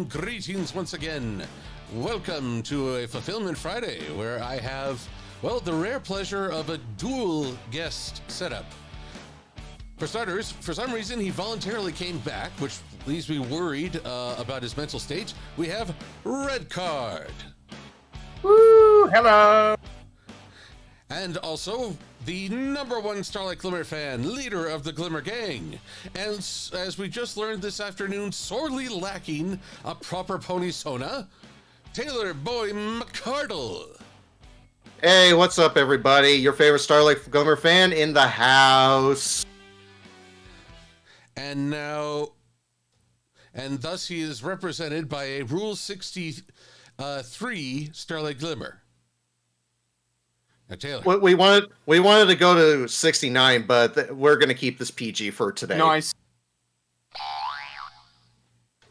and greetings once again. Welcome to a Fulfillment Friday where I have, well, the rare pleasure of a dual guest setup. For starters, for some reason, he voluntarily came back, which leaves me worried about his mental state. We have Red Card. Woo! Hello! And also the #1 Starlight Glimmer fan, leader of the Glimmer Gang. And as we just learned this afternoon, sorely lacking a proper pony sona, Taylor Bowe-Mcardle. Hey, what's up, everybody? Your favorite Starlight Glimmer fan in the house. And thus he is represented by a Rule 63 Starlight Glimmer. Now, Taylor. We wanted to go to 69, but we're going to keep this PG for today. Nice.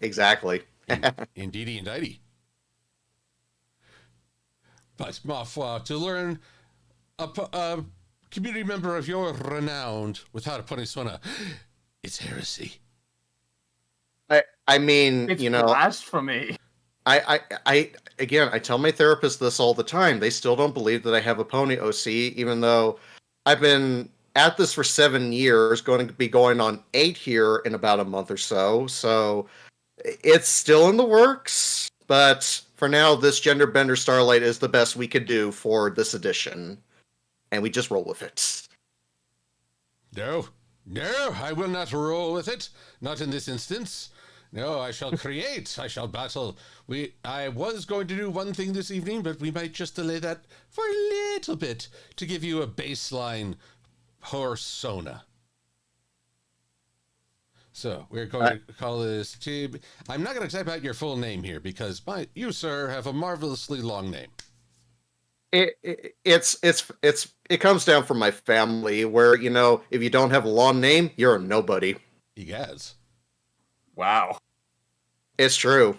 Exactly. Indeedy indeedy. But, ma foi, to learn a community member of your renown without a pony sona, it's heresy. I mean, It's you know, blasphemy. I tell my therapist this all the time. They still don't believe that I have a pony OC, even though I've been at this for 7 years, going to be going on 8 here in about a month or so. So it's still in the works, but for now, this gender bender Starlight is the best we could do for this edition, and we just roll with it. No, I will not roll with it. Not in this instance. No, I shall create. I shall battle. I was going to do one thing this evening, but we might just delay that for a little bit to give you a baseline persona. So we're going to call this Tib. I'm not going to type out your full name here because you, sir, have a marvelously long name. It comes down from my family, where, you know, if you don't have a long name, you're a nobody. Egaz. Wow. It's true.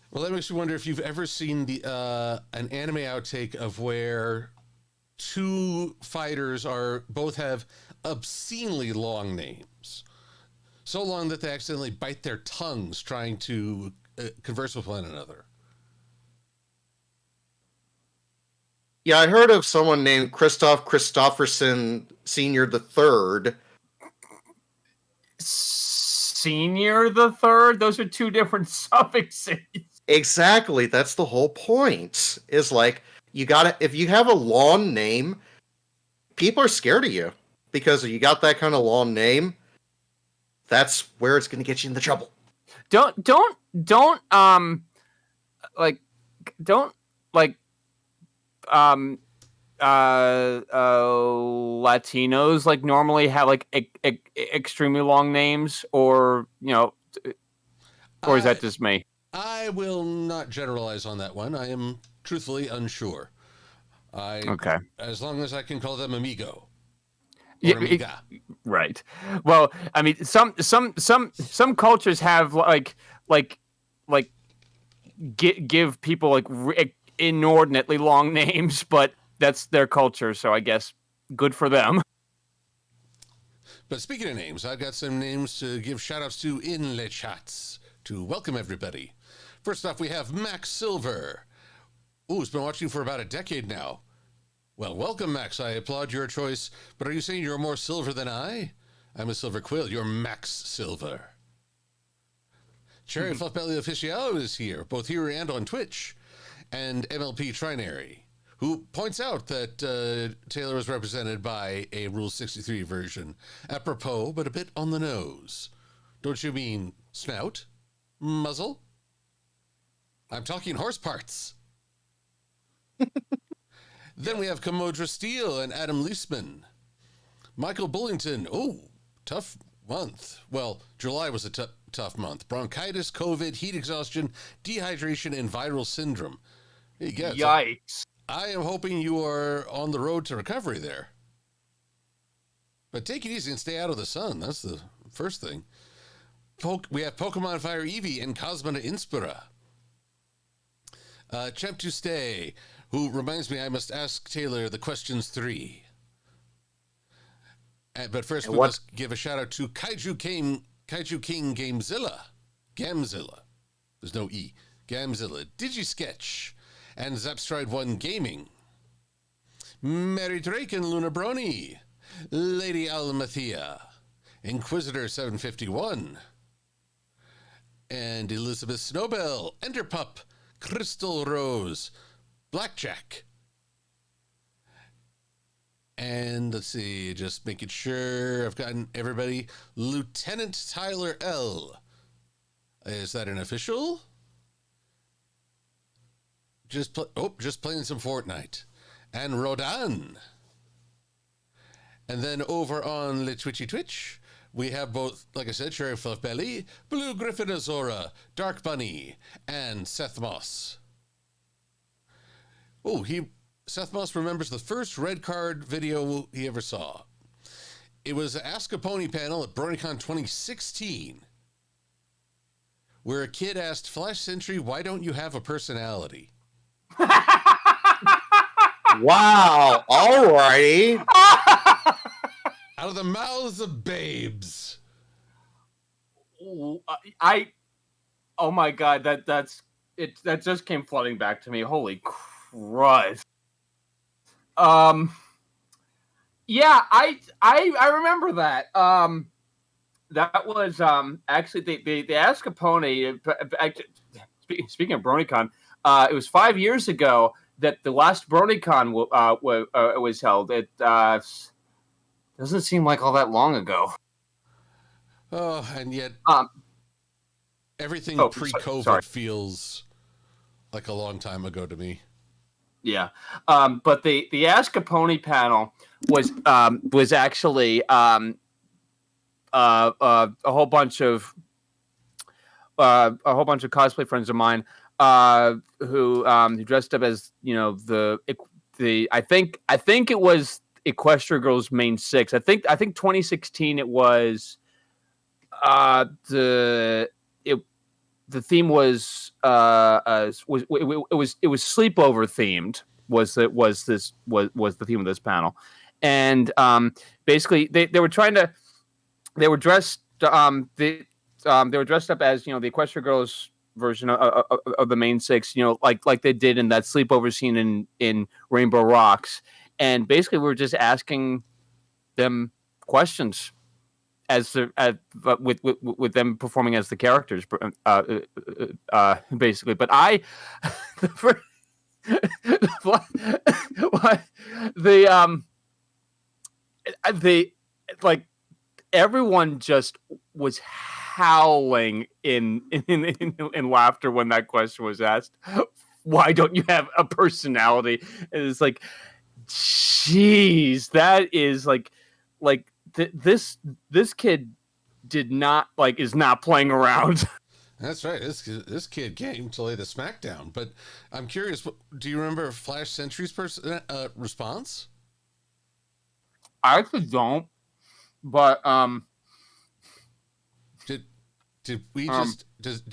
Well, that makes me wonder if you've ever seen an anime outtake of where two fighters both have obscenely long names, so long that they accidentally bite their tongues trying to converse with one another. Yeah, I heard of someone named Christoph Christofferson Senior the Third. Senior the Third? Those are two different suffixes. Exactly, that's the whole point. Is like, if you have a long name, people are scared of you because you got that kind of long name. That's where it's going to get you into trouble. Latinos like normally have like extremely long names, or is that just me? I will not generalize on that one. I am truthfully unsure. Okay. As long as I can call them amigo. Or Yeah, amiga. Right. Well, I mean, some cultures have give people like inordinately long names, but that's their culture, so I guess good for them. But speaking of names, I've got some names to give shout-outs to in the chats to welcome everybody. First off, we have Max Silver. Ooh, he's been watching for about a decade now. Well, welcome, Max. I applaud your choice, but are you saying you're more silver than I? I'm a Silver-Quill. You're Max Silver. Cherry Fluffbelly Official is here, both here and on Twitch. And MLP-Trinary, who points out that Taylor was represented by a Rule 63 version. Apropos, but a bit on the nose. Don't you mean snout? Muzzle? I'm talking horse parts. Then we have Commodra Steele and Adam Leisman. Michael Bullington. Oh, tough month. Well, July was a tough month. Bronchitis, COVID, heat exhaustion, dehydration, and viral syndrome. Yikes. I am hoping you are on the road to recovery there. But take it easy and stay out of the sun. That's the first thing. We have Pokemon Fire Eevee and Cosmona Inspira. Champ to Stay, who reminds me I must ask Taylor the questions 3. But first, we must give a shout out to Kaiju King Kaiju King Gamzilla. There's no E. Gamzilla, Digisketch, and Zapstride 1 Gaming. Mary Drake and Luna Brony, Lady Almathea, Inquisitor 751, and Elizabeth Snowbell, Enderpup, Crystal Rose, Blackjack. And let's see, just making sure I've gotten everybody. Lieutenant Tyler L. Is that an official? Just playing some Fortnite. And Rodan. And then over on the Twitch, we have both, like I said, Sheriff of Belly, Blue Griffin Azora, Dark Bunny, and Seth Moss. Oh, Seth Moss remembers the first red card video he ever saw. It was the Ask a Pony panel at BronyCon 2016, where a kid asked Flash Sentry, "Why don't you have a personality?" Wow. All righty. Out of the mouths of babes. Oh my God, that's it. That just came flooding back to me. Holy Christ. Yeah, I remember that. That was actually the Ask a Pony. Speaking of BronyCon, it was 5 years ago that the last BronyCon was held. It doesn't seem like all that long ago. Oh, and yet everything pre-COVID feels like a long time ago to me. Yeah, but the Ask a Pony panel was actually a whole bunch of cosplay friends of mine who dressed up as, you know, the I think it was Equestria Girls Main 6. I think 2016 it was the theme was sleepover themed was the theme of this panel. And basically they were dressed they were dressed up as, you know, the Equestria Girls version of the Main 6, you know, like they did in that sleepover scene in Rainbow Rocks. And basically we were just asking them questions with them performing as the characters, basically. But everyone just was howling in laughter when that question was asked. Why don't you have a personality? And it's like, jeez, that is like this kid is not playing around. That's right. This kid came to lay the smackdown. But I'm curious, do you remember Flash Sentry's response? I actually don't. But did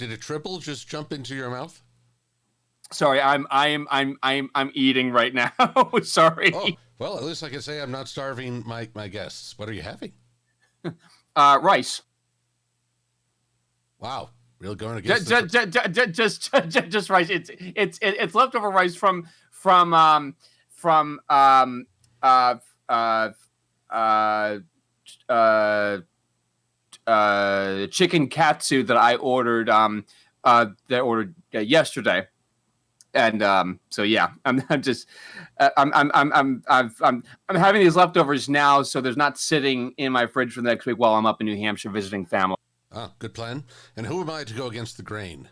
a triple just jump into your mouth? Sorry, I'm eating right now. Sorry. Oh, well, at least I can say I'm not starving my guests. What are you having? Rice. Wow, really going against just rice. It's leftover rice from chicken katsu that I ordered yesterday. And so yeah, I'm having these leftovers now, so there's not sitting in my fridge for the next week while I'm up in New Hampshire visiting family. Oh, good plan. And who am I to go against the grain?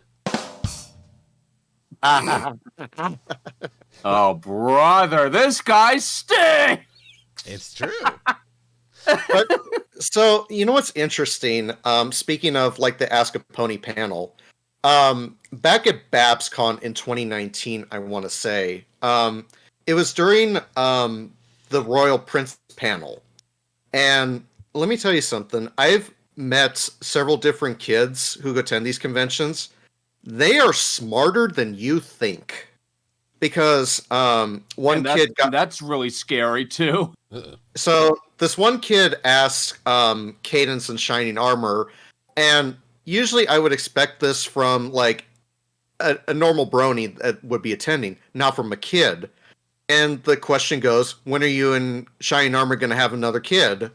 Oh, brother, this guy stinks. It's true. But, so you know what's interesting? Speaking of like the Ask a Pony panel. Back at BabsCon in 2019, I want to say, it was during the Royal Prince panel. And let me tell you something. I've met several different kids who attend these conventions. They are smarter than you think. Because that's really scary, too. So this one kid asked Cadence and Shining Armor, And usually I would expect this from like a normal brony that would be attending, not from a kid. And the question goes, when are you and Shining Armor going to have another kid?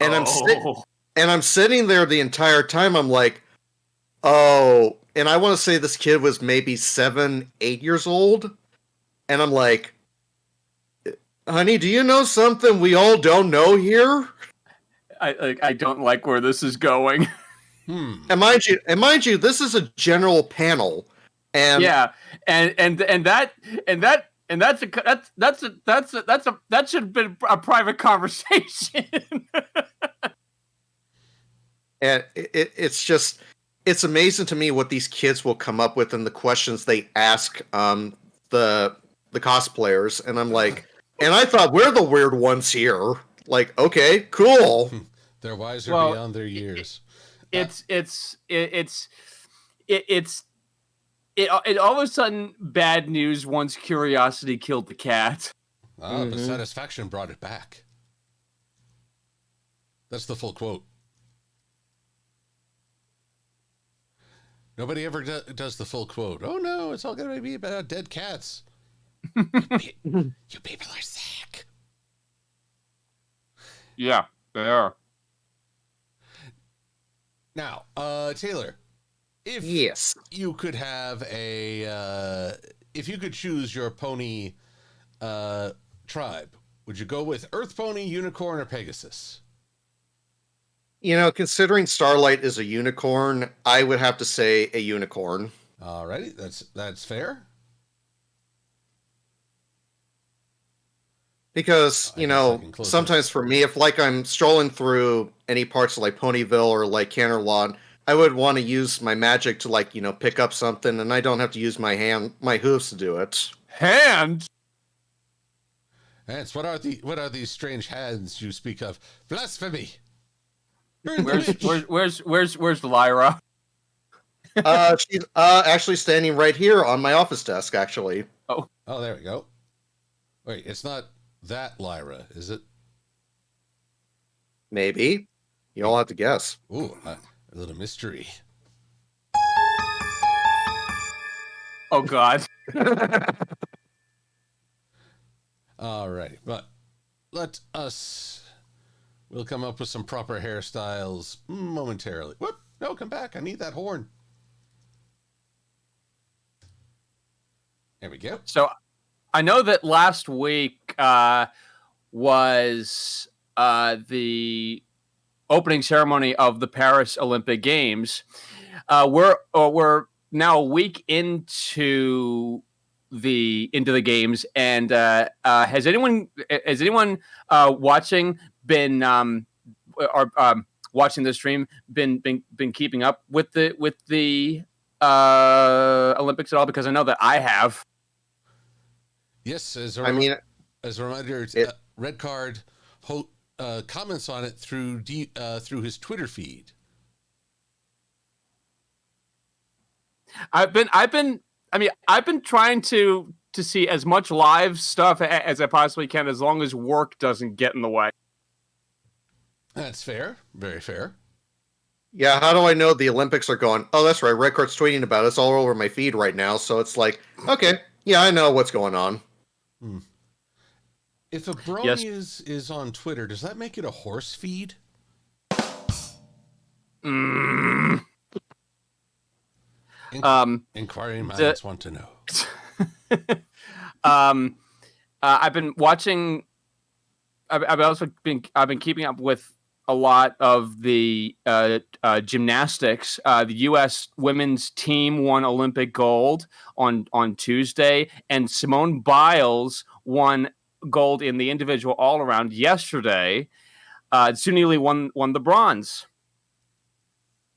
And I'm sitting there the entire time. I'm like, oh, and I want to say this kid was maybe 7, 8 years old. And I'm like, honey, do you know something we all don't know here? I don't like where this is going. And mind you, this is a general panel. And yeah, and that should have been a private conversation. And it's amazing to me what these kids will come up with and the questions they ask the cosplayers. And I'm like, and I thought we're the weird ones here. Like, okay, cool. They're wiser beyond their years. It's all of a sudden bad news once curiosity killed the cat. But satisfaction brought it back. That's the full quote. Nobody ever does the full quote. Oh no, it's all going to be about dead cats. You people are sick. Yeah, they are. Now, Taylor, if you could have if you could choose your pony tribe, would you go with Earth Pony, Unicorn, or Pegasus? You know, considering Starlight is a unicorn, I would have to say a unicorn. Alrighty, that's fair. Because, sometimes for me, if like I'm strolling through any parts of like Ponyville or like Canterlot, I would want to use my magic to like, pick up something, and I don't have to use my hooves to do it. Hand? Hands, what are these strange hands you speak of? Blasphemy! Where's Lyra? She's actually standing right here on my office desk, actually. Oh, there we go. Wait, it's not that Lyra, is it? Maybe. You all have to guess. Ooh, a little mystery. Oh, God. All right, but we'll come up with some proper hairstyles momentarily. Whoop! No, come back. I need that horn. There we go. So, I know that last week was the opening ceremony of the Paris Olympic Games. We're now a week into the games, and has anyone watching been watching the stream been keeping up with the Olympics at all? Because I know that I have. Yes, as a reminder, Red Card comments on it through his Twitter feed. I've been trying to see as much live stuff as I possibly can, as long as work doesn't get in the way. That's fair. Very fair. Yeah, how do I know the Olympics are going? Oh, that's right. Red Card's tweeting about it. It's all over my feed right now. So it's like, okay, yeah, I know what's going on. If a brony is on Twitter, does that make it a horse feed? Inquiring minds want to know. I've been watching. I've been keeping up with a lot of the gymnastics. The U.S. women's team won Olympic gold on Tuesday, and Simone Biles won gold in the individual all around yesterday. Sunili won the bronze.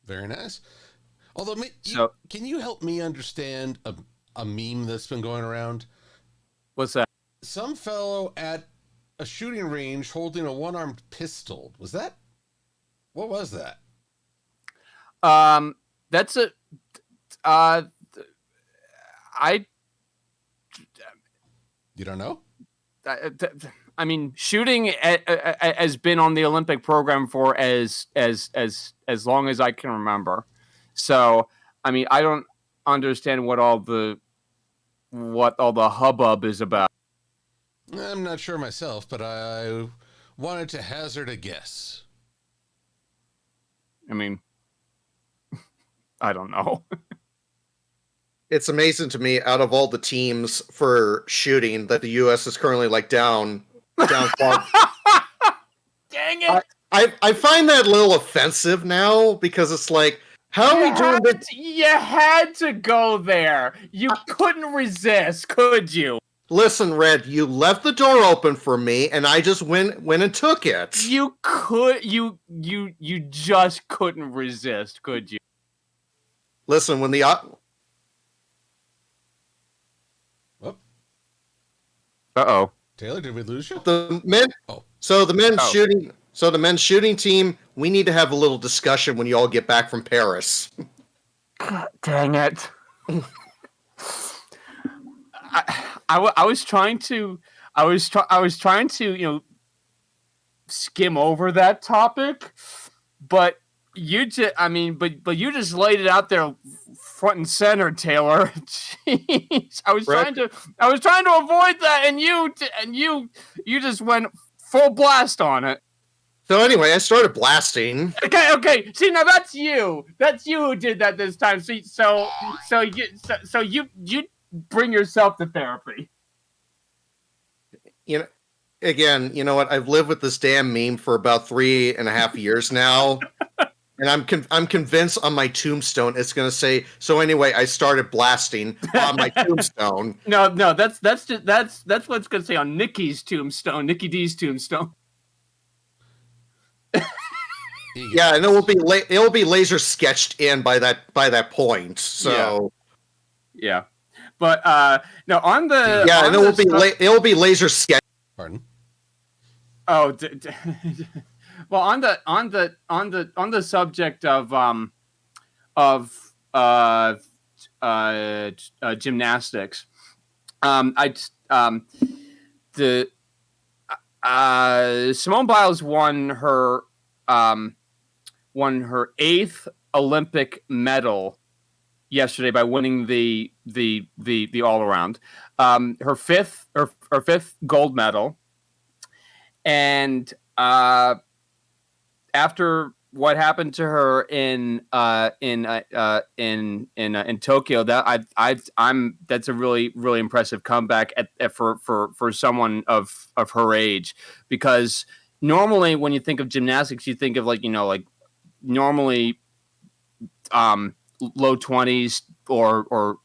Very nice. Although, can you help me understand a meme that's been going around? What's that? Some fellow at a shooting range holding a one-armed pistol. What was that? That's a. You don't know? shooting has been on the Olympic program for as long as I can remember. So, I don't understand what all the hubbub is about. I'm not sure myself, but I wanted to hazard a guess. I don't know. It's amazing to me, out of all the teams for shooting, that the U.S. is currently down. Dang it! I find that a little offensive now, because it's how are we doing this? You had to go there. You couldn't resist, could you? Listen, Red, you left the door open for me, and I just went and took it. You just couldn't resist, could you? Listen, when the Uh-oh. Taylor, did we lose you? the men's shooting team, we need to have a little discussion when you all get back from Paris. God dang it. I was trying to skim over that topic, but you just you just laid it out there front and center, Taylor. Jeez. I was trying to avoid that, and you just went full blast on it. So anyway, I started blasting. Okay. See, now that's you. That's you who did that this time. So you bring yourself to therapy. Again, you know what? I've lived with this damn meme for about 3.5 years now, and I'm convinced on my tombstone it's going to say. So anyway, I started blasting on my tombstone. No, that's what it's going to say on Nikki's tombstone, Nikki D's tombstone. Yeah, and it will be laser sketched in by that point. So yeah. But no, on the and it will be laser sketched. Pardon. Oh, well, on the subject of gymnastics, Simone Biles won her 8th Olympic medal yesterday by winning the all around. Her fifth gold medal, and after what happened to her in Tokyo, that's a really impressive comeback for someone of her age, because normally when you think of gymnastics, you think of normally low 20s or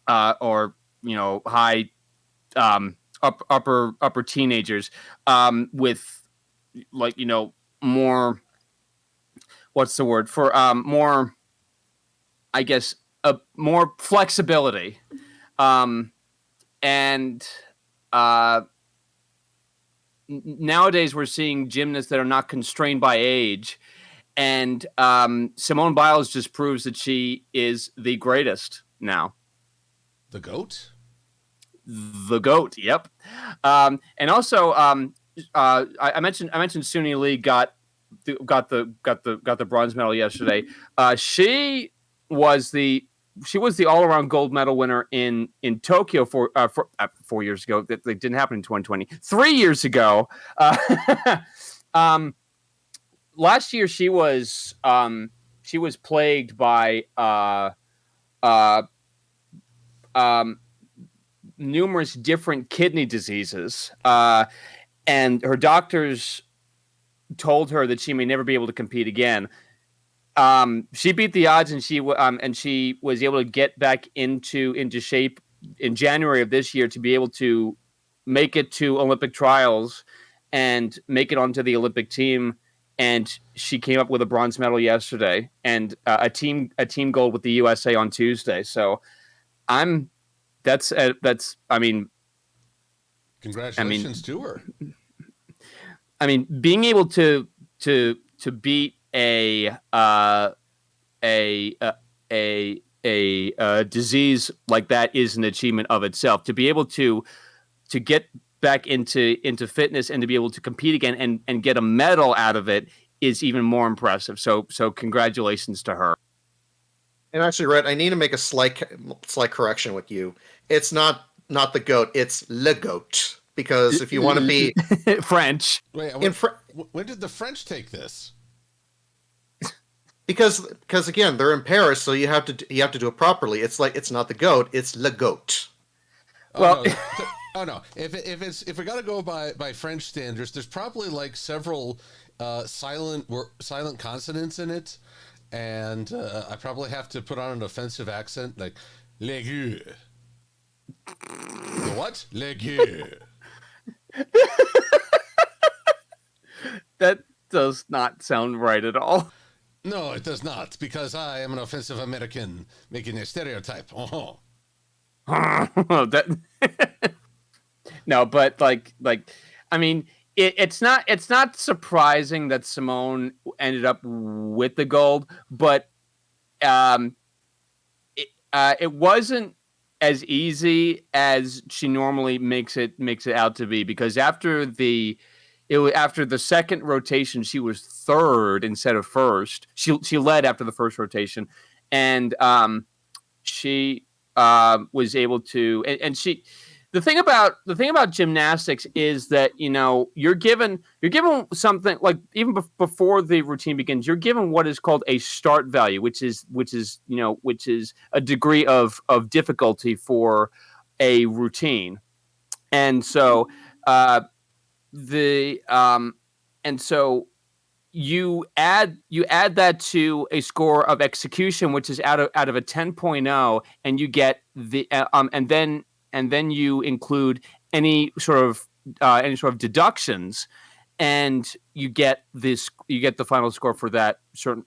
high upper teenagers with more, what's the word for more, I guess, more flexibility, and nowadays we're seeing gymnasts that are not constrained by age, and Simone Biles just proves that she is the greatest now. The GOAT? The GOAT, yep. And also, I mentioned Suni Lee got the bronze medal yesterday. She was the all around gold medal winner in Tokyo for 4 years ago. That didn't happen in 2020. 3 years ago. Last year she was plagued by numerous different kidney diseases, and her doctors told her that she may never be able to compete again. She beat the odds, and she was able to get back into shape in January of this year to be able to make it to Olympic trials and make it onto the Olympic team. And she came up with a bronze medal yesterday, and a team gold with the USA on Tuesday. So congratulations to her. Being able to beat a disease like that is an achievement of itself. To be able to to get back into fitness and to be able to compete again and get a medal out of it is even more impressive. So congratulations to her. And actually, Red, I need to make a slight correction with you. It's not the goat, it's le goat. Because if you want to be French. Wait, when did the French take this? Because again, they're in Paris, so you have to do it properly. It's like, it's not the goat, it's le goat. Well, no. If we got to go by French standards, there's probably like several silent consonants in it, and I probably have to put on an offensive accent like le gueux. The what? Le gueux. That does not sound right at all. No, it does not, because I am an offensive American making a stereotype. Oh. No, but like I mean, it's not surprising that Simone ended up with the gold, but it wasn't as easy as she normally makes it out to be, because after the second rotation, she was third instead of first. She led after the first rotation, and she was able to. And she, the thing about gymnastics is that, you know, you're given something like, even before the routine begins, you're given what is called a start value, which is a degree of difficulty for a routine, and so. And so you add that to a score of execution, which is out of a 10.0, and you get the and then you include any sort of deductions, and you get the final score for that for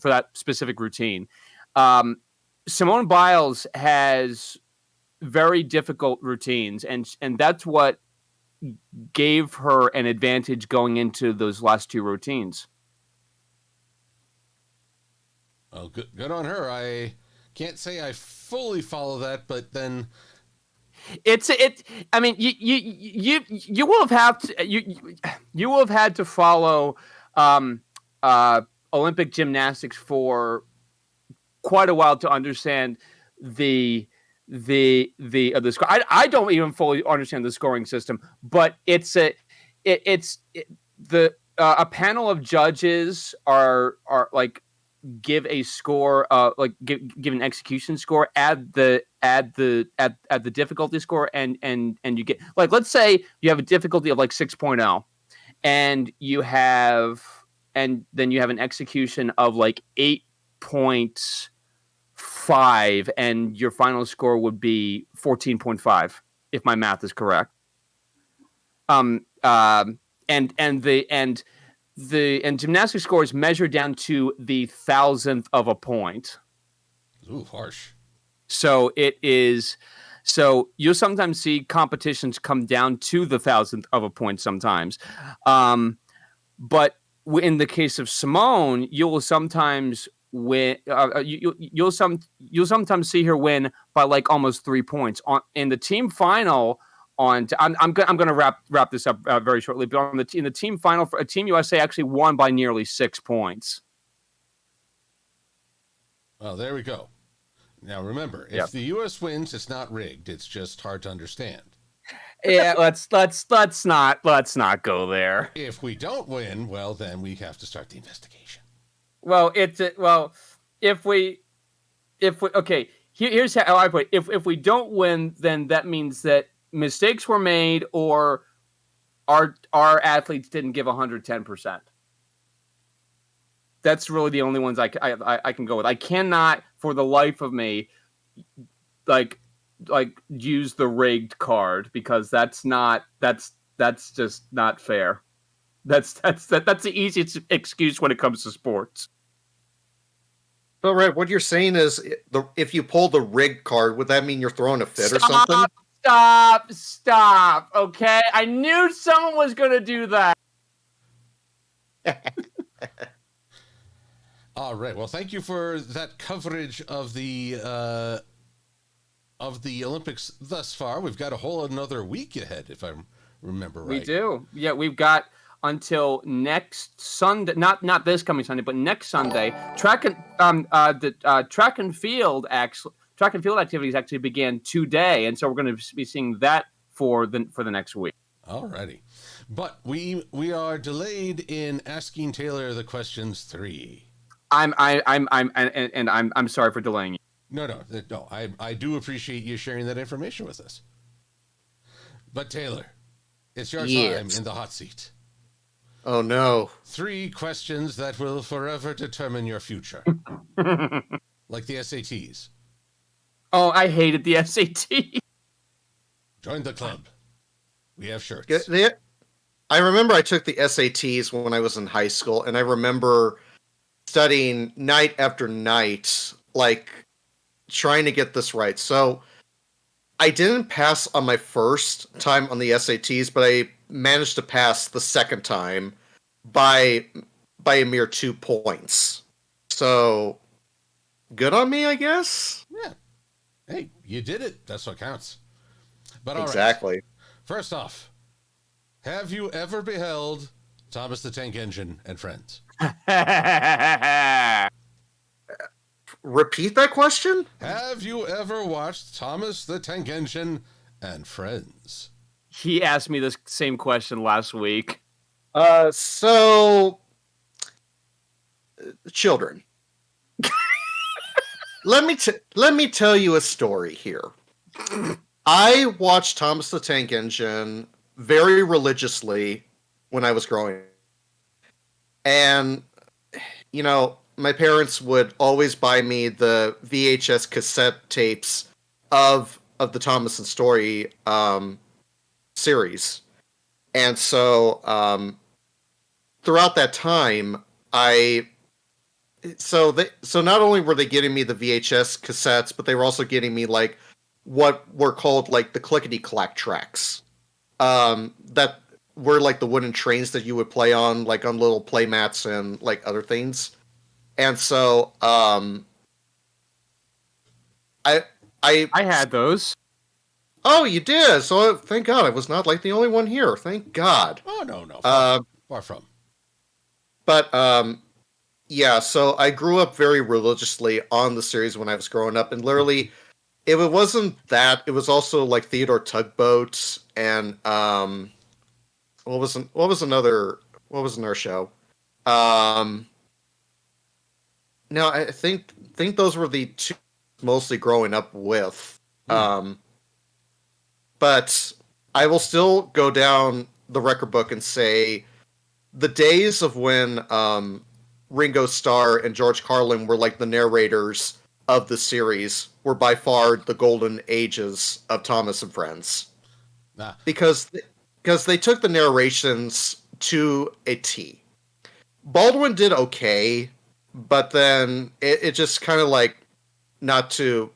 that specific routine. Simone Biles has very difficult routines, and that's what gave her an advantage going into those last two routines. Well, good on her. I can't say I fully follow that, but then I mean, you will have had to follow Olympic gymnastics for quite a while to understand the score. I don't even fully understand the scoring system, but a panel of judges are like give a score, give an execution score, add the difficulty score, and you get, like, let's say you have a difficulty of like 6.0, and then you have an execution of like 8.5, and your final score would be 14.5, if my math is correct. And gymnastics score is measured down to the thousandth of a point. Ooh, harsh. So it is. So you'll sometimes see competitions come down to the thousandth of a point sometimes. But in the case of Simone, you will sometimes win. You'll sometimes see her win by like almost 3 points in the team final. I'm going to wrap this up very shortly, but in the team final, for Team USA actually won by nearly 6 points. Well, there we go. Now remember, if the U.S. wins, it's not rigged. It's just hard to understand. Yeah, let's not go there. If we don't win, well, then we have to start the investigation. Well, if we okay, here's how I put it. If we don't win, then that means that mistakes were made, or our athletes didn't give 110%. That's really the only ones I can go with. I cannot, for the life of me, like use the rigged card, because that's just not fair. That's the easiest excuse when it comes to sports. So, Red, what you're saying is, if you pull the rigged card, would that mean you're throwing a fit or something? Stop. Okay, I knew someone was going to do that. All right. Well, thank you for that coverage of the of the Olympics thus far. We've got a whole another week ahead, if I remember right. We do. Yeah, we've got until next Sunday, not this coming Sunday, but next Sunday. Track and field activities actually began today, and so we're going to be seeing that for the next week. Alrighty, but we are delayed in asking Taylor the questions 3. I'm sorry for delaying you. No. I do appreciate you sharing that information with us. But Taylor, it's your time in the hot seat. Oh, no. 3 questions that will forever determine your future. Like the SATs. Oh, I hated the SAT. Join the club. We have shirts. I remember I took the SATs when I was in high school, and I remember studying night after night, like, trying to get this right. So I didn't pass on my first time on the SATs, but I managed to pass the second time by a mere 2 points. So good on me, I guess. Yeah. Hey, you did it. That's what counts. But exactly. Right. First off, have you ever beheld Thomas the Tank Engine and Friends? Repeat that question? Have you ever watched Thomas the Tank Engine and Friends? He asked me this same question last week. So children. Let me tell you a story here. I watched Thomas the Tank Engine very religiously when I was growing up. And, you know, my parents would always buy me the VHS cassette tapes of the Thomas and Story series. And so throughout that time, so not only were they getting me the VHS cassettes, but they were also getting me like what were called like the clickety-clack tracks. That were like the wooden trains that you would play on, like on little play mats and like other things. And so I had those. Oh, you did. So thank God I was not like the only one here. Thank God. Oh, no. Far from. But yeah, so I grew up very religiously on the series when I was growing up, and literally, if it wasn't that, it was also like Theodore Tugboat and what was another show? No, I think those were the 2 mostly growing up with. But I will still go down the record book and say the days of when Ringo Starr and George Carlin were like the narrators of the series were by far the golden ages of Thomas and Friends. Because they took the narrations to a T. Baldwin did okay, but then it just kind of like, not to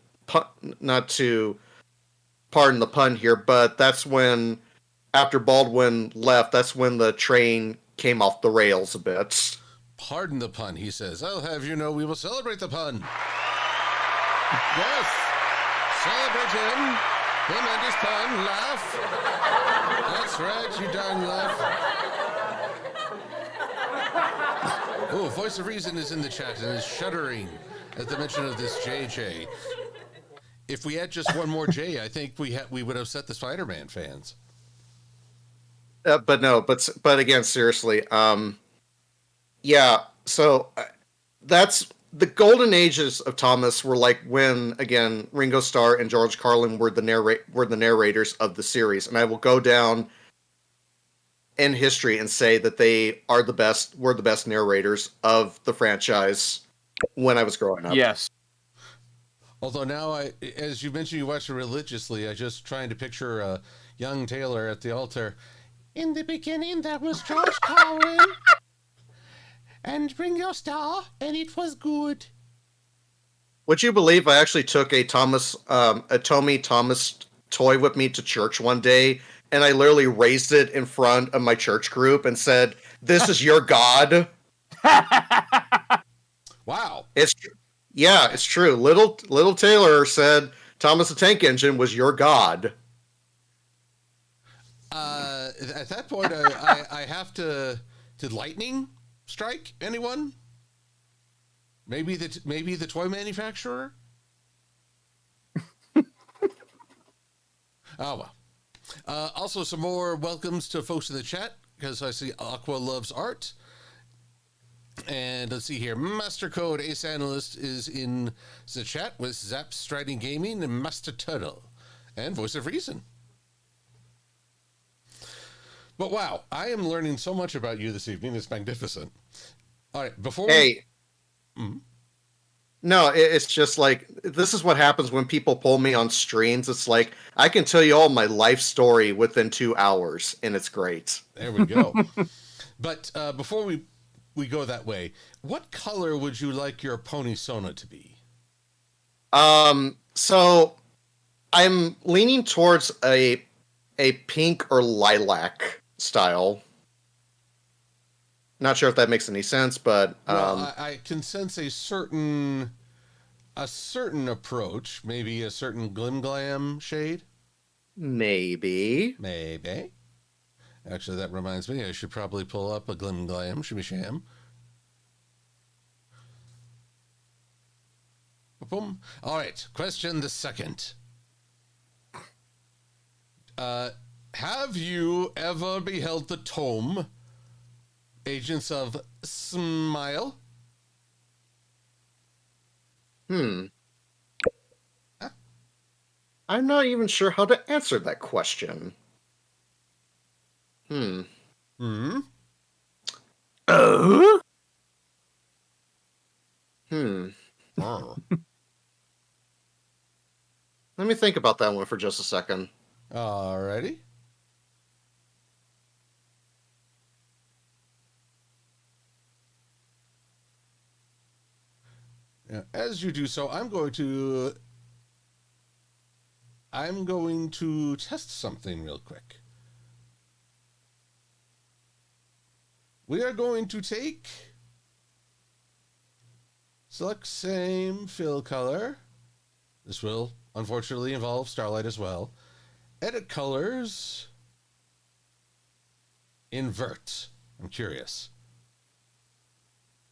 pardon the pun here, but that's when, after Baldwin left, that's when the train came off the rails a bit. Pardon the pun, he says. I'll have you know we will celebrate the pun. Yes. Celebrate him. Him and his pun. Laugh. That's right, you darn laugh. Oh, Voice of Reason is in the chat and is shuddering at the mention of this JJ. If we had just one more J, I think we would have set the Spider-Man fans. But again, seriously, yeah. So that's the golden ages of Thomas were like when, again, Ringo Starr and George Carlin were the narrators of the series, and I will go down in history and say that they were the best narrators of the franchise when I was growing up. Yes. Although now, as you mentioned, you watch it religiously. I just trying to picture young Taylor at the altar. In the beginning, there was George Carlin and Ringo Starr, and it was good. Would you believe I actually took a Tommy Thomas toy with me to church one day, and I literally raised it in front of my church group and said, "This is your God." Wow. It's true. Little Taylor said, Thomas the Tank Engine was your god. At that point, I have to. Did lightning strike anyone? Maybe the toy manufacturer. Oh well. Also, some more welcomes to folks in the chat because I see Aqua loves art. And let's see here. Master Code Ace Analyst is in the chat with Zap Striding Gaming and Master Turtle and Voice of Reason. But wow, I am learning so much about you this evening. It's magnificent. All right, before No, it's just like, this is what happens when people pull me on streams. It's like, I can tell you all my life story within 2 hours, and it's great. There we go. But before we go that way, what color would you like your pony Sona to be? So I'm leaning towards a pink or lilac style. Not sure if that makes any sense, but well, I can sense a certain approach, maybe a certain glam shade. Maybe. Actually, that reminds me, I should probably pull up a glam shimmy sham. Boom. All right, question the second. Have you ever beheld the tome Agents of Smile? I'm not even sure how to answer that question. Oh. Oh. Let me think about that one for just a second. Alrighty. Now, as you do so, I'm going to test something real quick. We are going to select same fill color. This will unfortunately involve Starlight as well. Edit colors. Invert. I'm curious.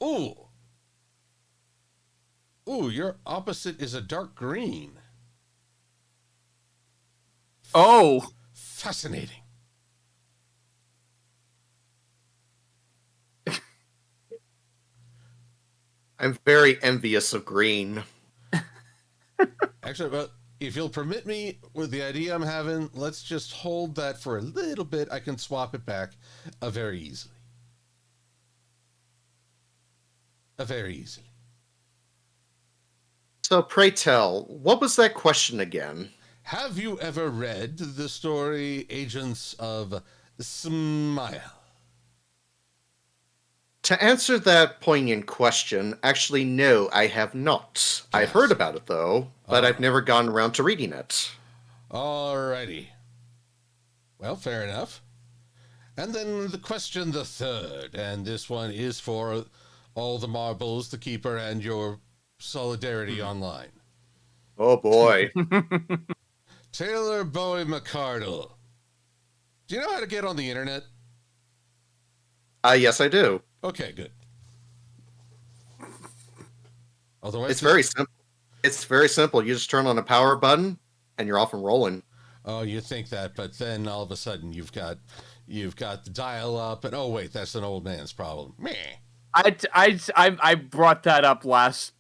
Ooh, your opposite is a dark green. Oh. Fascinating. I'm very envious of green. Actually, well, if you'll permit me with the idea I'm having, let's just hold that for a little bit. I can swap it back very easily. Very easily. So pray tell, what was that question again? Have you ever read the story Agents of Smile? To answer that poignant question, actually, no, I have not. Yes. I've heard about it, though, but I've never gotten around to reading it. Alrighty. Well, fair enough. And then the question the third, and this one is for all the marbles, the keeper, and your solidarity online. Oh, boy. Taylor Bowe-Mcardle. Do you know how to get on the internet? Yes, I do. Okay, good. Otherwise, it's very simple. It's very simple. You just turn on a power button, and you're off and rolling. Oh, you think that, but then all of a sudden you've got the dial up, and oh wait, that's an old man's problem. Meh. I brought that up last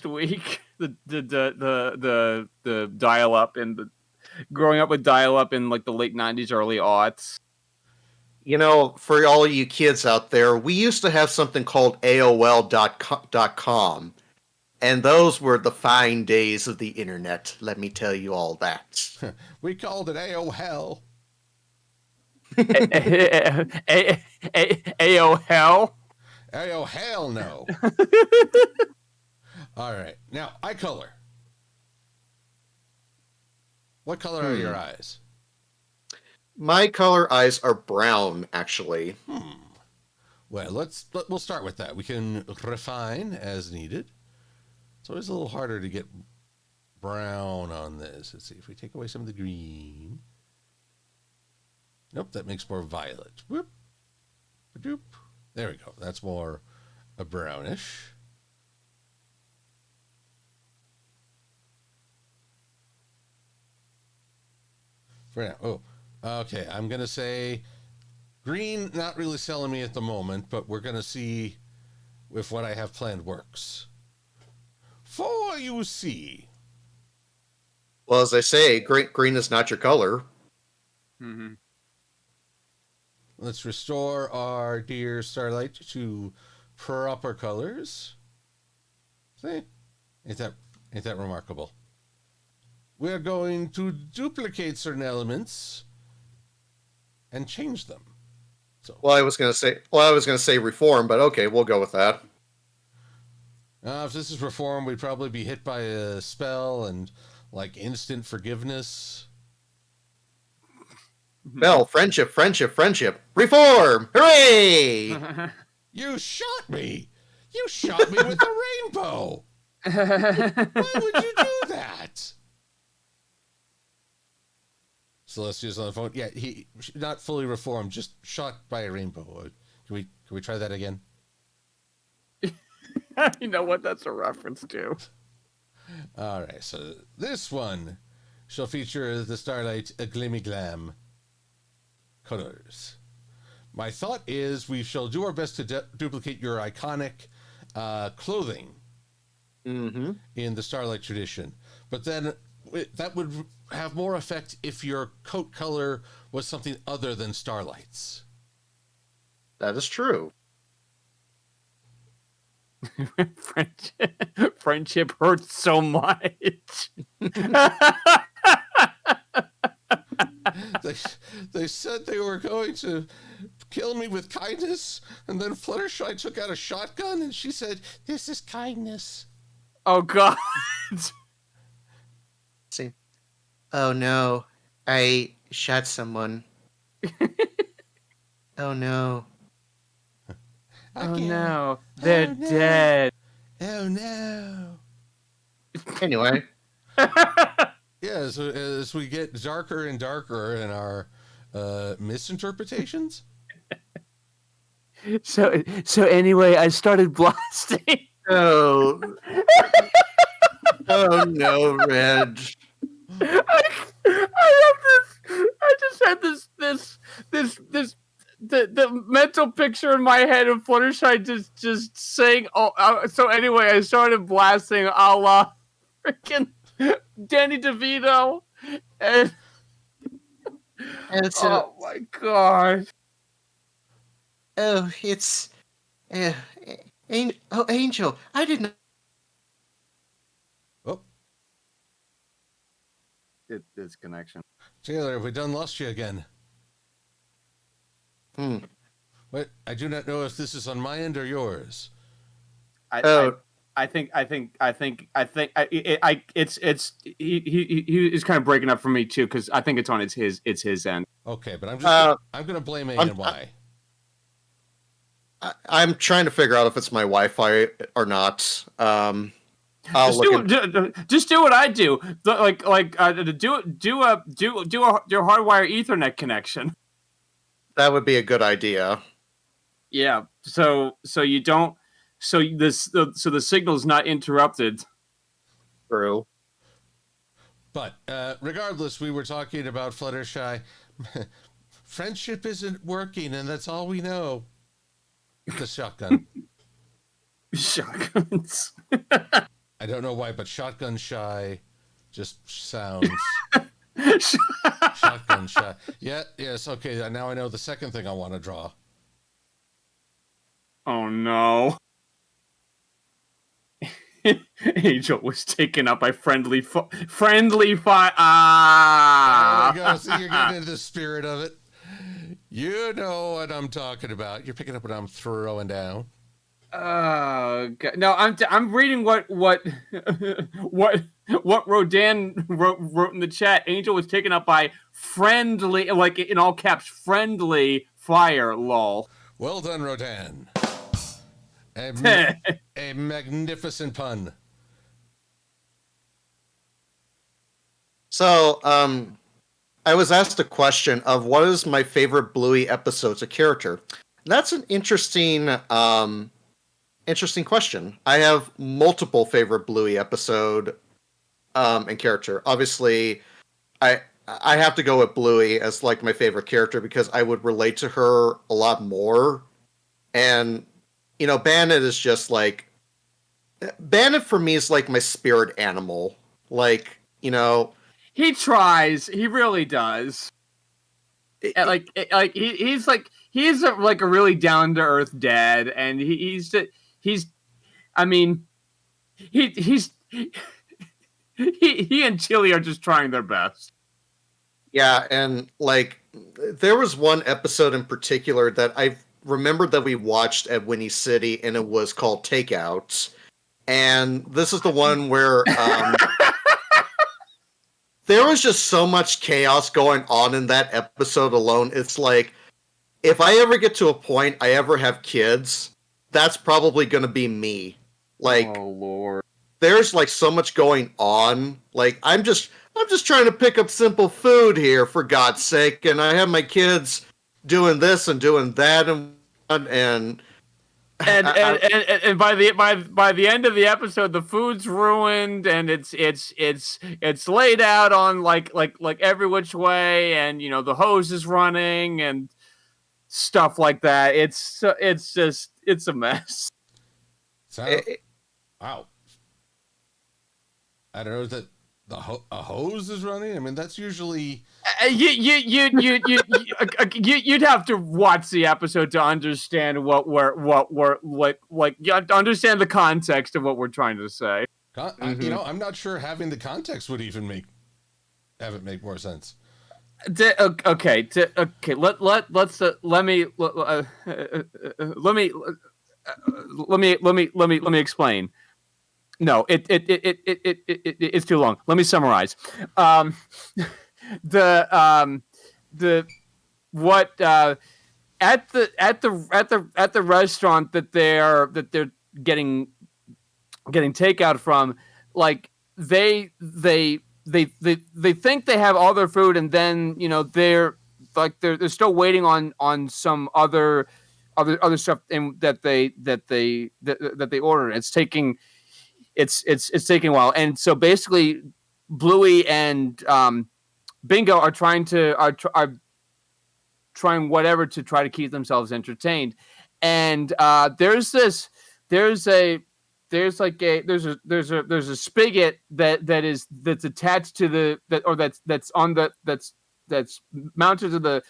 week. The dial up and growing up with dial up in like the late 90s, early aughts. You know, for all you kids out there, we used to have something called AOL.com, and those were the fine days of the internet. Let me tell you all that. We called it AOL. AOL. Oh, hell no. All right. Now, eye color. What color are your eyes? My color eyes are brown, actually. Well, we'll start with that. We can refine as needed. It's always a little harder to get brown on this. Let's see if we take away some of the green. Nope, that makes more violet. Whoop. Doop. There we go. That's more a brownish. For now. Oh, okay. I'm going to say green, not really selling me at the moment, but we're going to see if what I have planned works. For you see. Well, as I say, green is not your color. Mm-hmm. Let's restore our dear Starlight to proper colors. See? Ain't that remarkable? We're going to duplicate certain elements and change them. So, Well, I was going to say reform, but okay, we'll go with that. if this is reform, we'd probably be hit by a spell and like instant forgiveness. Bell, friendship, reform! Hooray! You shot me! You shot me with a rainbow! Why would you do that? Celestia's on the phone. Yeah, he not fully reformed, just shot by a rainbow. Can we try that again? You know what that's a reference to. All right, so this one shall feature the Starlight Glimmy Glam colors. My thought is we shall do our best to duplicate your iconic clothing in the Starlight tradition, but then that would have more effect if your coat color was something other than Starlight's. That is true. Friendship hurts so much. They said they were going to kill me with kindness, and then Fluttershy took out a shotgun, and she said, "This is kindness." Oh, God. See. Oh, no. I shot someone. Oh, no. Oh, no. They're dead. Oh, no. Anyway. Yeah, so as we get darker and darker in our misinterpretations. So anyway, I started blasting. Oh. Oh, no, Reg. I just had this the mental picture in my head of Fluttershy just saying, so anyway, I started blasting a la freaking Danny DeVito. And oh my God. Oh, it's Angel. I didn't. Oh, it's connection. Taylor, have we done lost you again? What? I do not know if this is on my end or yours. I think it's he is kind of breaking up for me too, because I think it's on his end. Okay, but I'm going to blame A and Y. I'm trying to figure out if it's my Wi-Fi or not. Just do what I do. Do a hardwire Ethernet connection. That would be a good idea. Yeah. So you don't. So the signal's not interrupted. True. But regardless, we were talking about Fluttershy. Friendship isn't working, and that's all we know. The shotgun. Shotguns. I don't know why, but shotgun shy just sounds. Shotgun shy. Yeah, yes, okay. Now I know the second thing I want to draw. Oh no. Angel was taken up by friendly fire. Ah! There we go. See, you're getting into the spirit of it. You know what I'm talking about. You're picking up what I'm throwing down. Oh God. No, I'm reading what Rodan wrote in the chat. Angel was taken up by friendly, like in all caps, friendly fire. Lol. Well done, Rodan. A magnificent pun. So, I was asked a question of what is my favorite Bluey episodes of character. That's an interesting question. I have multiple favorite Bluey episode and character. Obviously, I have to go with Bluey as like my favorite character because I would relate to her a lot more. And Bandit is just like Bandit for me is like my spirit animal. Like, He tries. He really does. He's like a really down to earth dad, and he's I mean, he's he and Chili are just trying their best. Yeah, and like there was one episode in particular that I remembered that we watched at Winnie City, and it was called Takeouts. And this is the one where there was just so much chaos going on in that episode alone. It's like, if I ever get to a point I ever have kids, that's probably going to be me. Like, oh Lord, there's like so much going on. Like, I'm just trying to pick up simple food here, for God's sake, and I have my kids doing this and doing that, and by the end of the episode, the food's ruined, and it's laid out on like every which way, and the hose is running and stuff like that. It's a mess. Wow. I don't know that a hose is running. I mean, that's usually you'd have to watch the episode to understand what we're understand the context of what we're trying to say. I'm not sure having the context would even have it make more sense. Okay. Let me explain. No, it's too long. Let me summarize. At the restaurant that they're getting takeout from, like they think they have all their food, and then they're still waiting on some other stuff that they ordered. It's taking a while, and so basically, Bluey and Bingo are trying whatever to try to keep themselves entertained. And there's a spigot that's attached to that's mounted to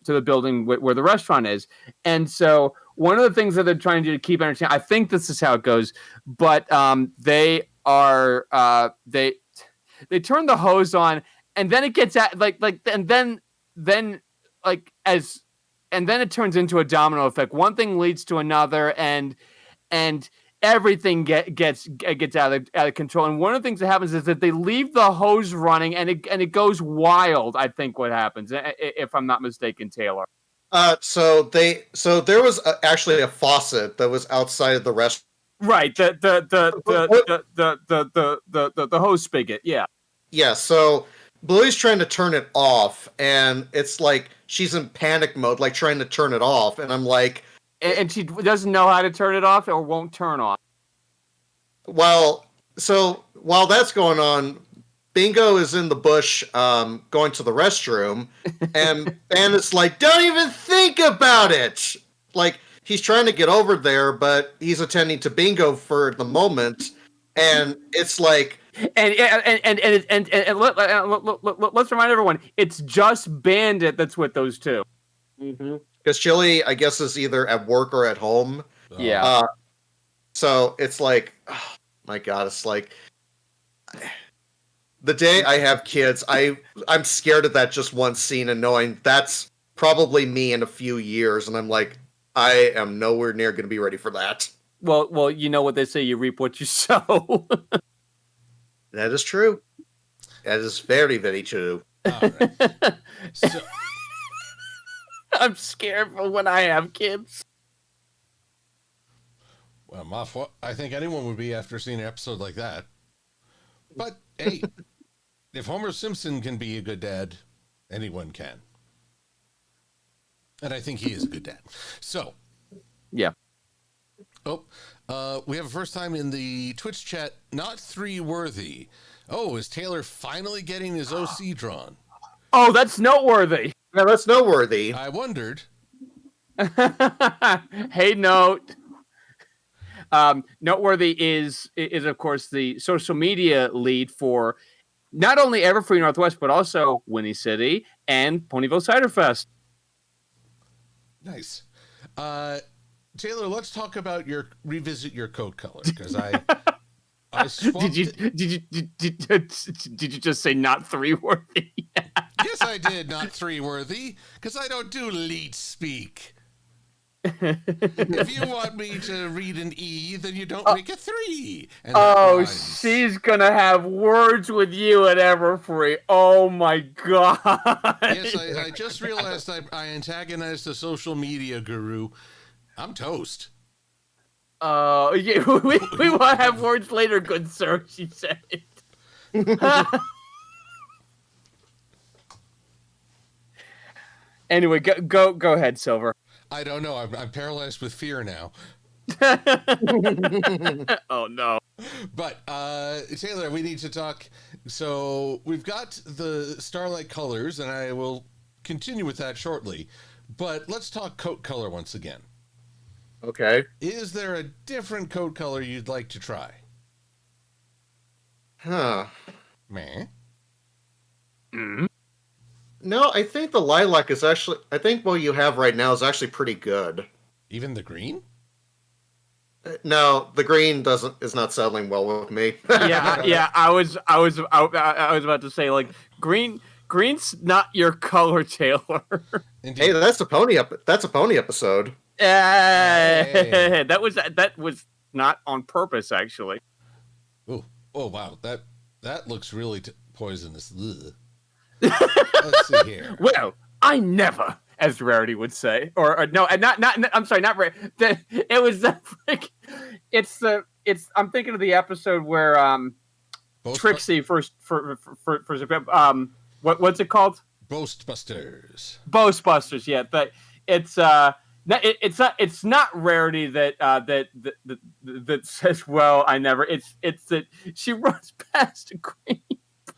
the building where the restaurant is. And so one of the things that they're trying to do to keep entertained, I think this is how it goes, but they turn the hose on, and then it gets and then it turns into a domino effect. One thing leads to another, and everything gets out of control. And one of the things that happens is that they leave the hose running, and it goes wild. I think what happens, if I'm not mistaken, Taylor. So there was actually a faucet that was outside of the restaurant. Right, the hose spigot, yeah. Yeah, so Bluey's trying to turn it off, and it's like she's in panic mode, like trying to turn it off, and I'm like... And she doesn't know how to turn it off, or won't turn on. Well, so while that's going on, Bingo is in the bush going to the restroom, and it's like, don't even think about it! Like, he's trying to get over there, but he's attending to Bingo for the moment, and it's like... And let's remind everyone, it's just Bandit that's with those two. Because Chili, I guess, is either at work or at home. Yeah. So it's like, oh my God, it's like... The day I have kids, I'm scared of that just one scene and knowing that's probably me in a few years, and I'm like, I am nowhere near going to be ready for that. Well, you know what they say, you reap what you sow. That is true. That is very, very true. Right. So, I'm scared for when I have kids. Well, I think anyone would be after seeing an episode like that. But hey, If Homer Simpson can be a good dad, anyone can. And I think he is a good dad. So. Yeah. Oh, we have a first time in the Twitch chat, not 3 worthy. Oh, is Taylor finally getting his OC drawn? Oh, that's noteworthy. Yeah, that's noteworthy. I wondered. Hey, Note. Noteworthy is of course the social media lead for not only Everfree Northwest but also Winnie City and Ponyville Cider Fest. Nice. Taylor, let's talk about revisit your coat color, because I swapped. Did you just say not 3 worthy? Yes, I did. Not 3 worthy, because I don't do leet speak. If you want me to read an E, then you don't make a 3. And she's gonna have words with you at Everfree. Oh my god! Yes, I just realized I antagonized a social media guru. I'm toast. Yeah, we will have words later, good sir. She said. Anyway, go ahead, Silver. I don't know. I'm paralyzed with fear now. Oh no! But Taylor, we need to talk. So we've got the Starlight colors, and I will continue with that shortly. But let's talk coat color once again. Okay. Is there a different coat color you'd like to try? Huh. Meh. Mm-hmm. No, I think the lilac is actually. I think what you have right now is actually pretty good. Even the green? No, the green is not settling well with me. Yeah. I was about to say, like, green's not your color, Taylor. Indeed. Hey, that's a pony episode. Hey. That was not on purpose, actually. Oh wow, that looks really poisonous. Ugh. Let's see here. Well, I never, as Rarity would say, or no, not. I'm sorry, not Rarity. It was the freak. I'm thinking of the episode where Trixie first what's it called? Ghostbusters. Yeah, but it's not Rarity that says, well, I never. It's that she runs past a green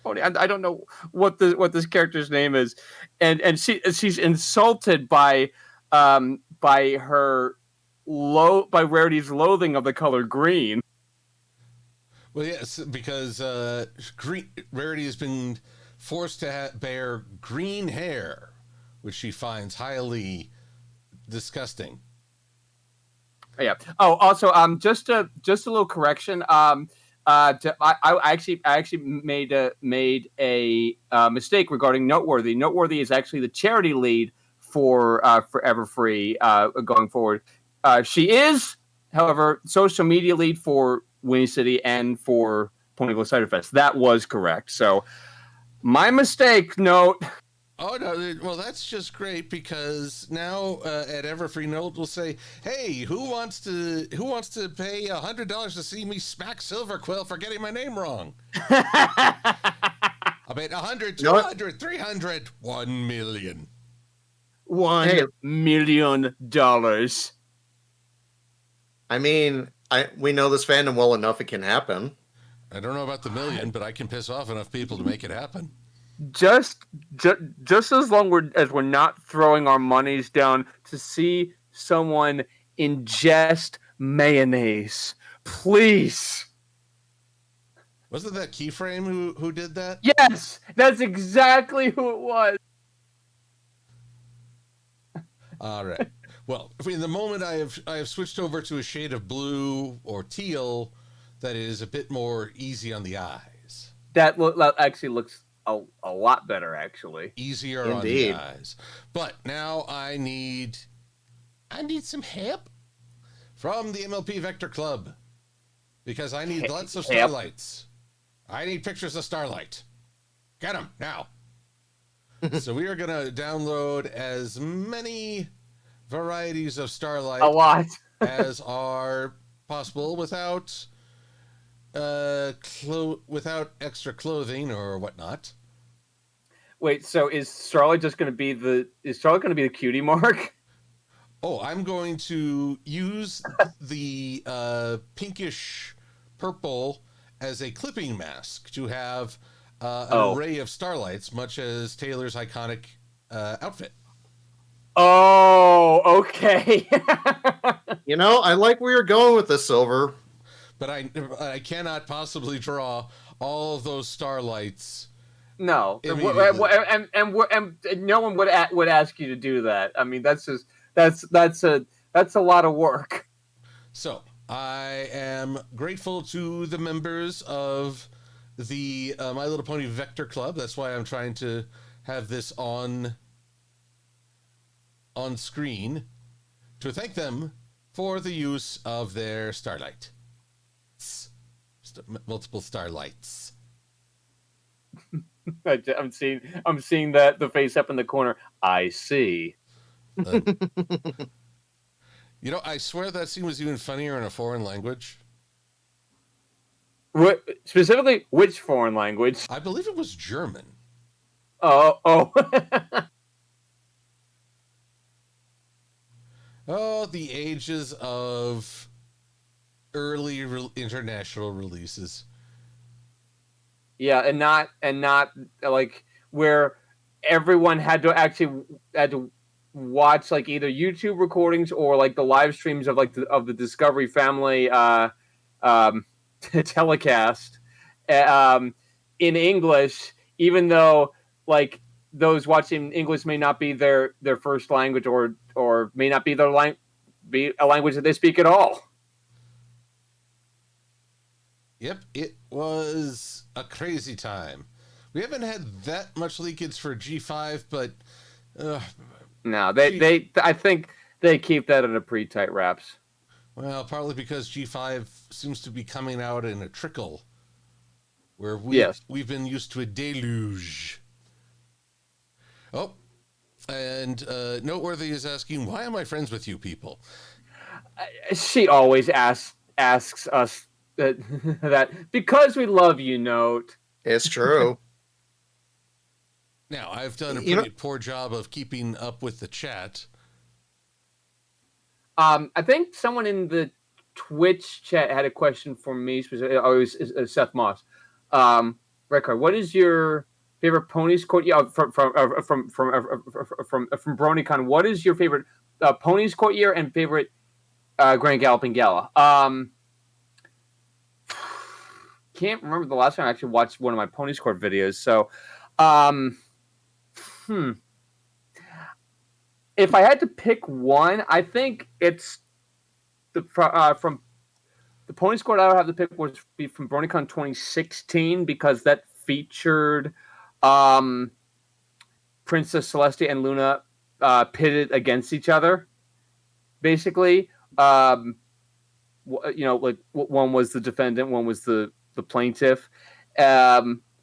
pony. I don't know what this character's name is, and she's insulted by Rarity's loathing of the color green. Well, yes, because Rarity has been forced to bear green hair, which she finds highly disgusting. Yeah. Oh, also, just a little correction. I actually made a mistake regarding Noteworthy. Noteworthy is actually the charity lead for Everfree going forward. She is, however, social media lead for Winnie City and for Ponyville Cider Fest. That was correct. So, my mistake. Note. Oh no! Well, that's just great, because now at Everfree, Note will say, "Hey, who wants to pay $100 to see me smack Silver-Quill for getting my name wrong?" I bet 100, 200, 300, 1 million. $1 million. I mean, we know this fandom well enough; it can happen. I don't know about the million, but I can piss off enough people to make it happen. Just as long as we're not throwing our monies down to see someone ingest mayonnaise, please. Wasn't that Keyframe who did that? Yes, that's exactly who it was. All right. Well, in the moment I have switched over to a shade of blue or teal that is a bit more easy on the eyes. That actually looks a lot better, actually. Easier Indeed. on the eyes. But now I need some help from the MLP Vector Club, because I need lots of Starlights. I need pictures of Starlight. Get them now. So we are going to download as many varieties of Starlight a lot as are possible without without extra clothing or whatnot. Wait, so is Starlight just going to be the cutie mark? Oh, I'm going to use the pinkish purple as a clipping mask to have an array of starlights, much as Taylor's iconic outfit. Oh, okay. I like where you're going with this, Silver. But I cannot possibly draw all of those starlights. No, and no one would ask you to do that. I mean, that's a lot of work. So I am grateful to the members of the My Little Pony Vector Club. That's why I'm trying to have this on screen to thank them for the use of their starlight. Multiple starlights. I'm seeing that the face up in the corner. I see. I swear that scene was even funnier in a foreign language. Specifically, which foreign language? I believe it was German. Oh. Oh, the ages of early international releases. Yeah, and not like where everyone had to watch like either YouTube recordings or like the live streams of like the Discovery Family telecast in English, even though like those watching English may not be their first language or may not be be a language that they speak at all. Yep, it was a crazy time. We haven't had that much leakage for G5, but no, I think they keep that in a pretty tight wraps. Well, partly because G5 seems to be coming out in a trickle, where we've been used to a deluge. Oh, and Noteworthy is asking, why am I friends with you people? She always asks us that because we love you, Note. It's true. Now, I've done a pretty poor job of keeping up with the chat. I think someone in the Twitch chat had a question for me. Specifically, it was Seth Moss. Redcard, what is your favorite ponies court? Yeah, from BronyCon. What is your favorite ponies court year and favorite Grand Galloping Gala? Can't remember the last time I actually watched one of my ponies court videos. So, if I had to pick one, I think it's from the ponies court I would have to pick would be from BronyCon 2016 because that featured Princess Celestia and Luna pitted against each other. Basically, like one was the defendant, one was the plaintiff. I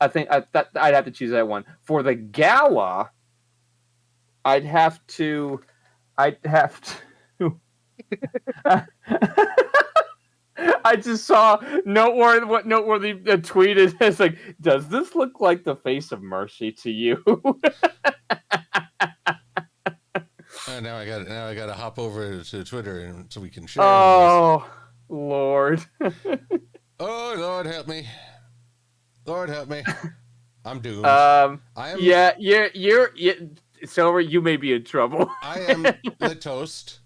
think I'd have to choose that one. For the gala, I'd have to. I just saw Noteworthy tweeted. It's like, does this look like the face of Mercy to you? Now I got to hop over to Twitter so we can share. Oh, this. Lord! Oh, Lord help me! Lord help me! I'm doomed. You're Silver. You may be in trouble. I am the toast.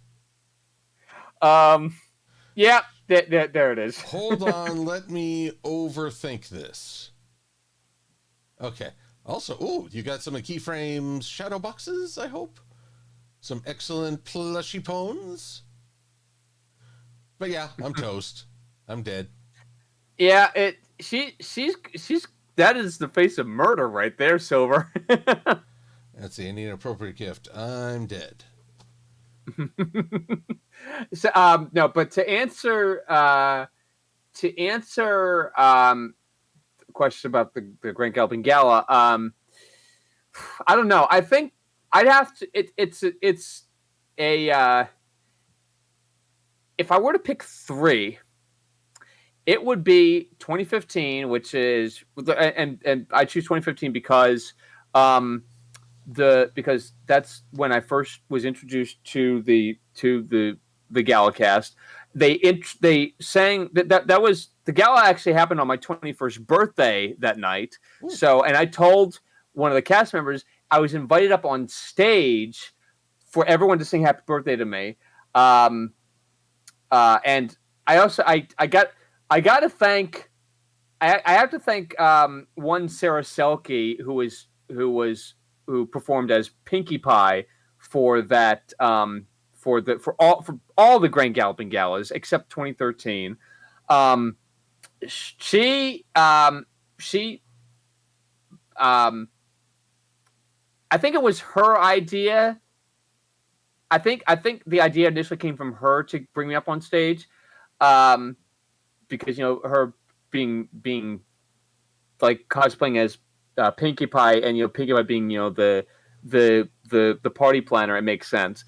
Yeah, there it is. Hold on, let me overthink this. Okay. Also, you got some of Keyframe's shadow boxes, I hope. Some excellent plushy pones. But yeah, I'm toast. I'm dead. Yeah, she's that is the face of murder right there, Silver. Let's see, I need an appropriate gift. I'm dead. So no, but to answer the question about the Grand Galloping Gala, I don't know. I think I'd have to. It's a if I were to pick three, It would be 2015, which is and I choose 2015 because because that's when I first was introduced to the GalaCast. They sang that was the gala actually happened on my 21st birthday that night. Ooh. So, and I told one of the cast members I was invited up on stage for everyone to sing happy birthday to me. And I also I got to thank I have to thank one Sarah Selke who performed as Pinkie Pie for that for all the Grand Galloping Galas except 2013. She I think it was her idea. I think the idea initially came from her to bring me up on stage, because her being like cosplaying as Pinkie Pie, and Pinkie Pie being the party planner. It makes sense.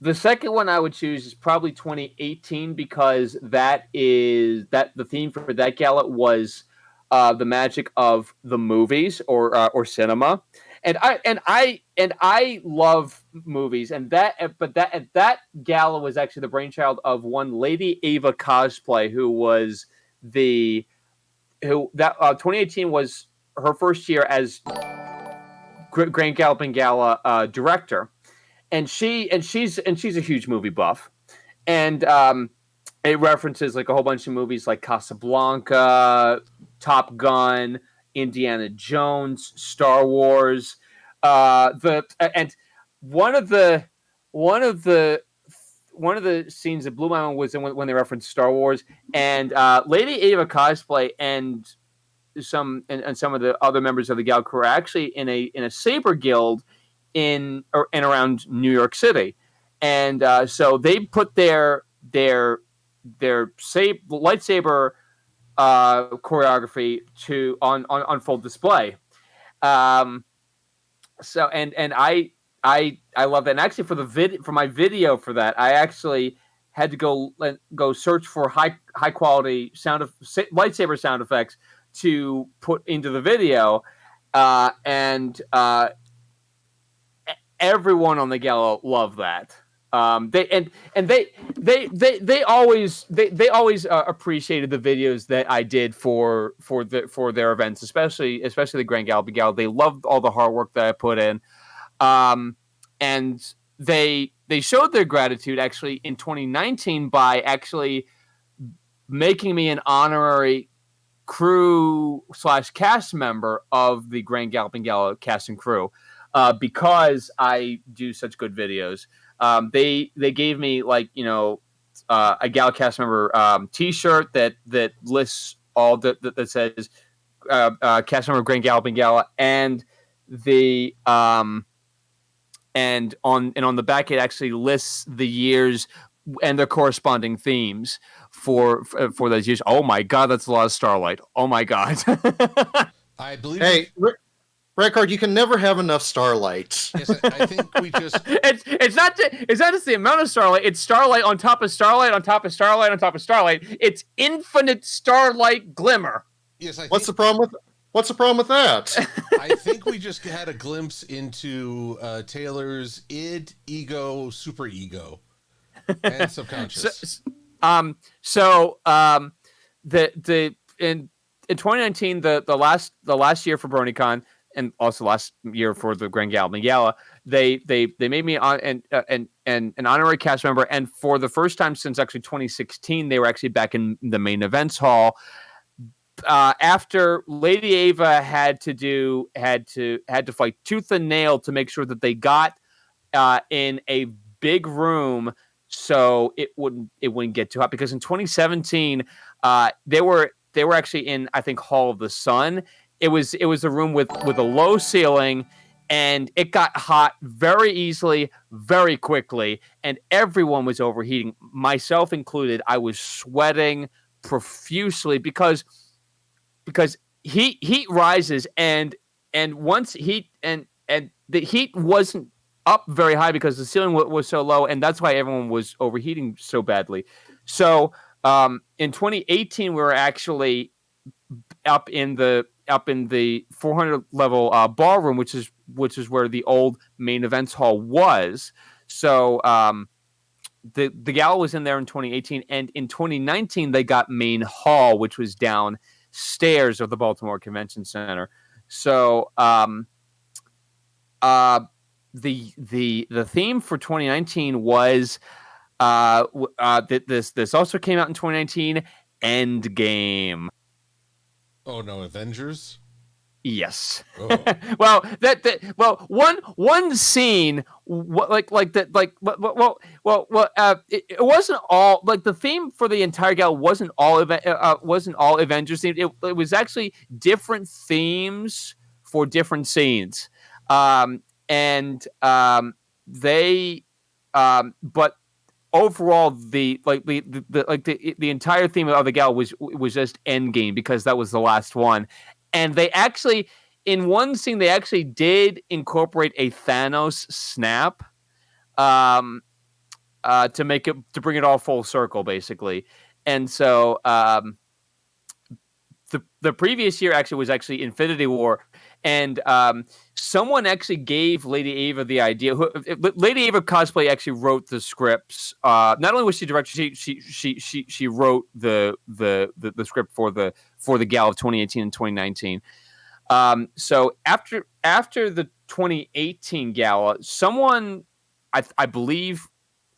The second one I would choose is probably 2018 because the theme for that gala was the magic of the movies or cinema, and I love movies, and that gala was actually the brainchild of one Lady Ava Cosplay, who 2018 was her first year as Grand Galloping Gala director, and she's a huge movie buff, and it references like a whole bunch of movies like Casablanca, Top Gun, Indiana Jones, Star Wars. And one of the scenes that blew my mind was when they referenced Star Wars, and Lady Ava Cosplay and some of the other members of the gal crew are actually in a saber guild in around New York City, and so they put their lightsaber choreography on full display. So and I love that. And actually for my video for that, I actually had to go search for high quality lightsaber sound effects to put into the video, and everyone on the gala loved that. They always appreciated the videos that I did for their events, especially the Grand Galloping Gala. They loved all the hard work that I put in, and they showed their gratitude actually in 2019 by actually making me an honorary crew / cast member of the Grand Galloping Gala cast and crew, because I do such good videos. They gave me a Gala cast member T-shirt that lists all that says cast member Grand Galloping Gala, and the and on the back it actually lists the years and their corresponding themes for those years. Oh my God, that's a lot of Starlight. Oh my God. I believe. Hey, Redcard, you can never have enough Starlight. Yes, I think we just. It's not just the amount of Starlight. It's Starlight on top of Starlight on top of Starlight on top of Starlight. It's infinite Starlight Glimmer. Yes, What's the problem with that? I think we just had a glimpse into Taylor's id, ego, super ego, and subconscious. In 2019, the last year for BronyCon, and also last year for the Grand Galloping Gala, they made me an honorary cast member, and for the first time since actually 2016, they were actually back in the main events hall. After Lady Ava had to fight tooth and nail to make sure that they got in a big room so it wouldn't get too hot, because in 2017 they were actually in, I think, Hall of the Sun. It was a room with a low ceiling, and it got hot very easily, very quickly, and everyone was overheating, myself included. I was sweating profusely because heat rises, and once heat and the heat wasn't up very high because the ceiling was so low, and that's why everyone was overheating so badly. So In 2018, we were actually up in the 400 level ballroom, which is where the old main events hall was. So the gala was in there in 2018, and in 2019 they got main hall, which was downstairs of the Baltimore Convention Center. So the theme for 2019 was this also came out in 2019, Endgame. Oh no, Avengers. Yes. Oh. Well, one scene, it wasn't all like the theme for the entire gala wasn't all Avengers themed. It was actually different themes for different scenes, but overall the entire theme of the gala was just Endgame, because that was the last one. And they actually, in one scene, they actually did incorporate a Thanos snap, to bring it all full circle, basically. And so, the previous year was actually Infinity War, and someone actually gave Lady Ava the idea. Lady Ava Cosplay actually wrote the scripts. Not only was she director, she wrote the script for the gala of 2018 and 2019. So after the 2018 gala, someone, I believe,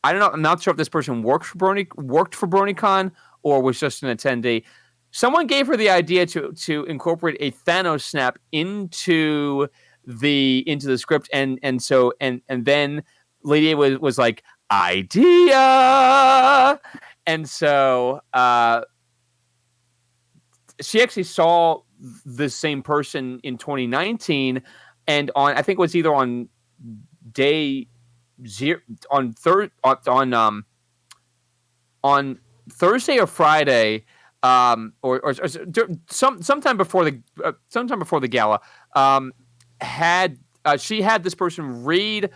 I don't know, I'm not sure if this person worked for BronyCon or was just an attendee. Someone gave her the idea to incorporate a Thanos snap into the script, and then Lady was like, idea, and so she actually saw the same person in 2019, and I think it was either on day zero, on Thursday or Friday. Or sometime before the gala, she had this person read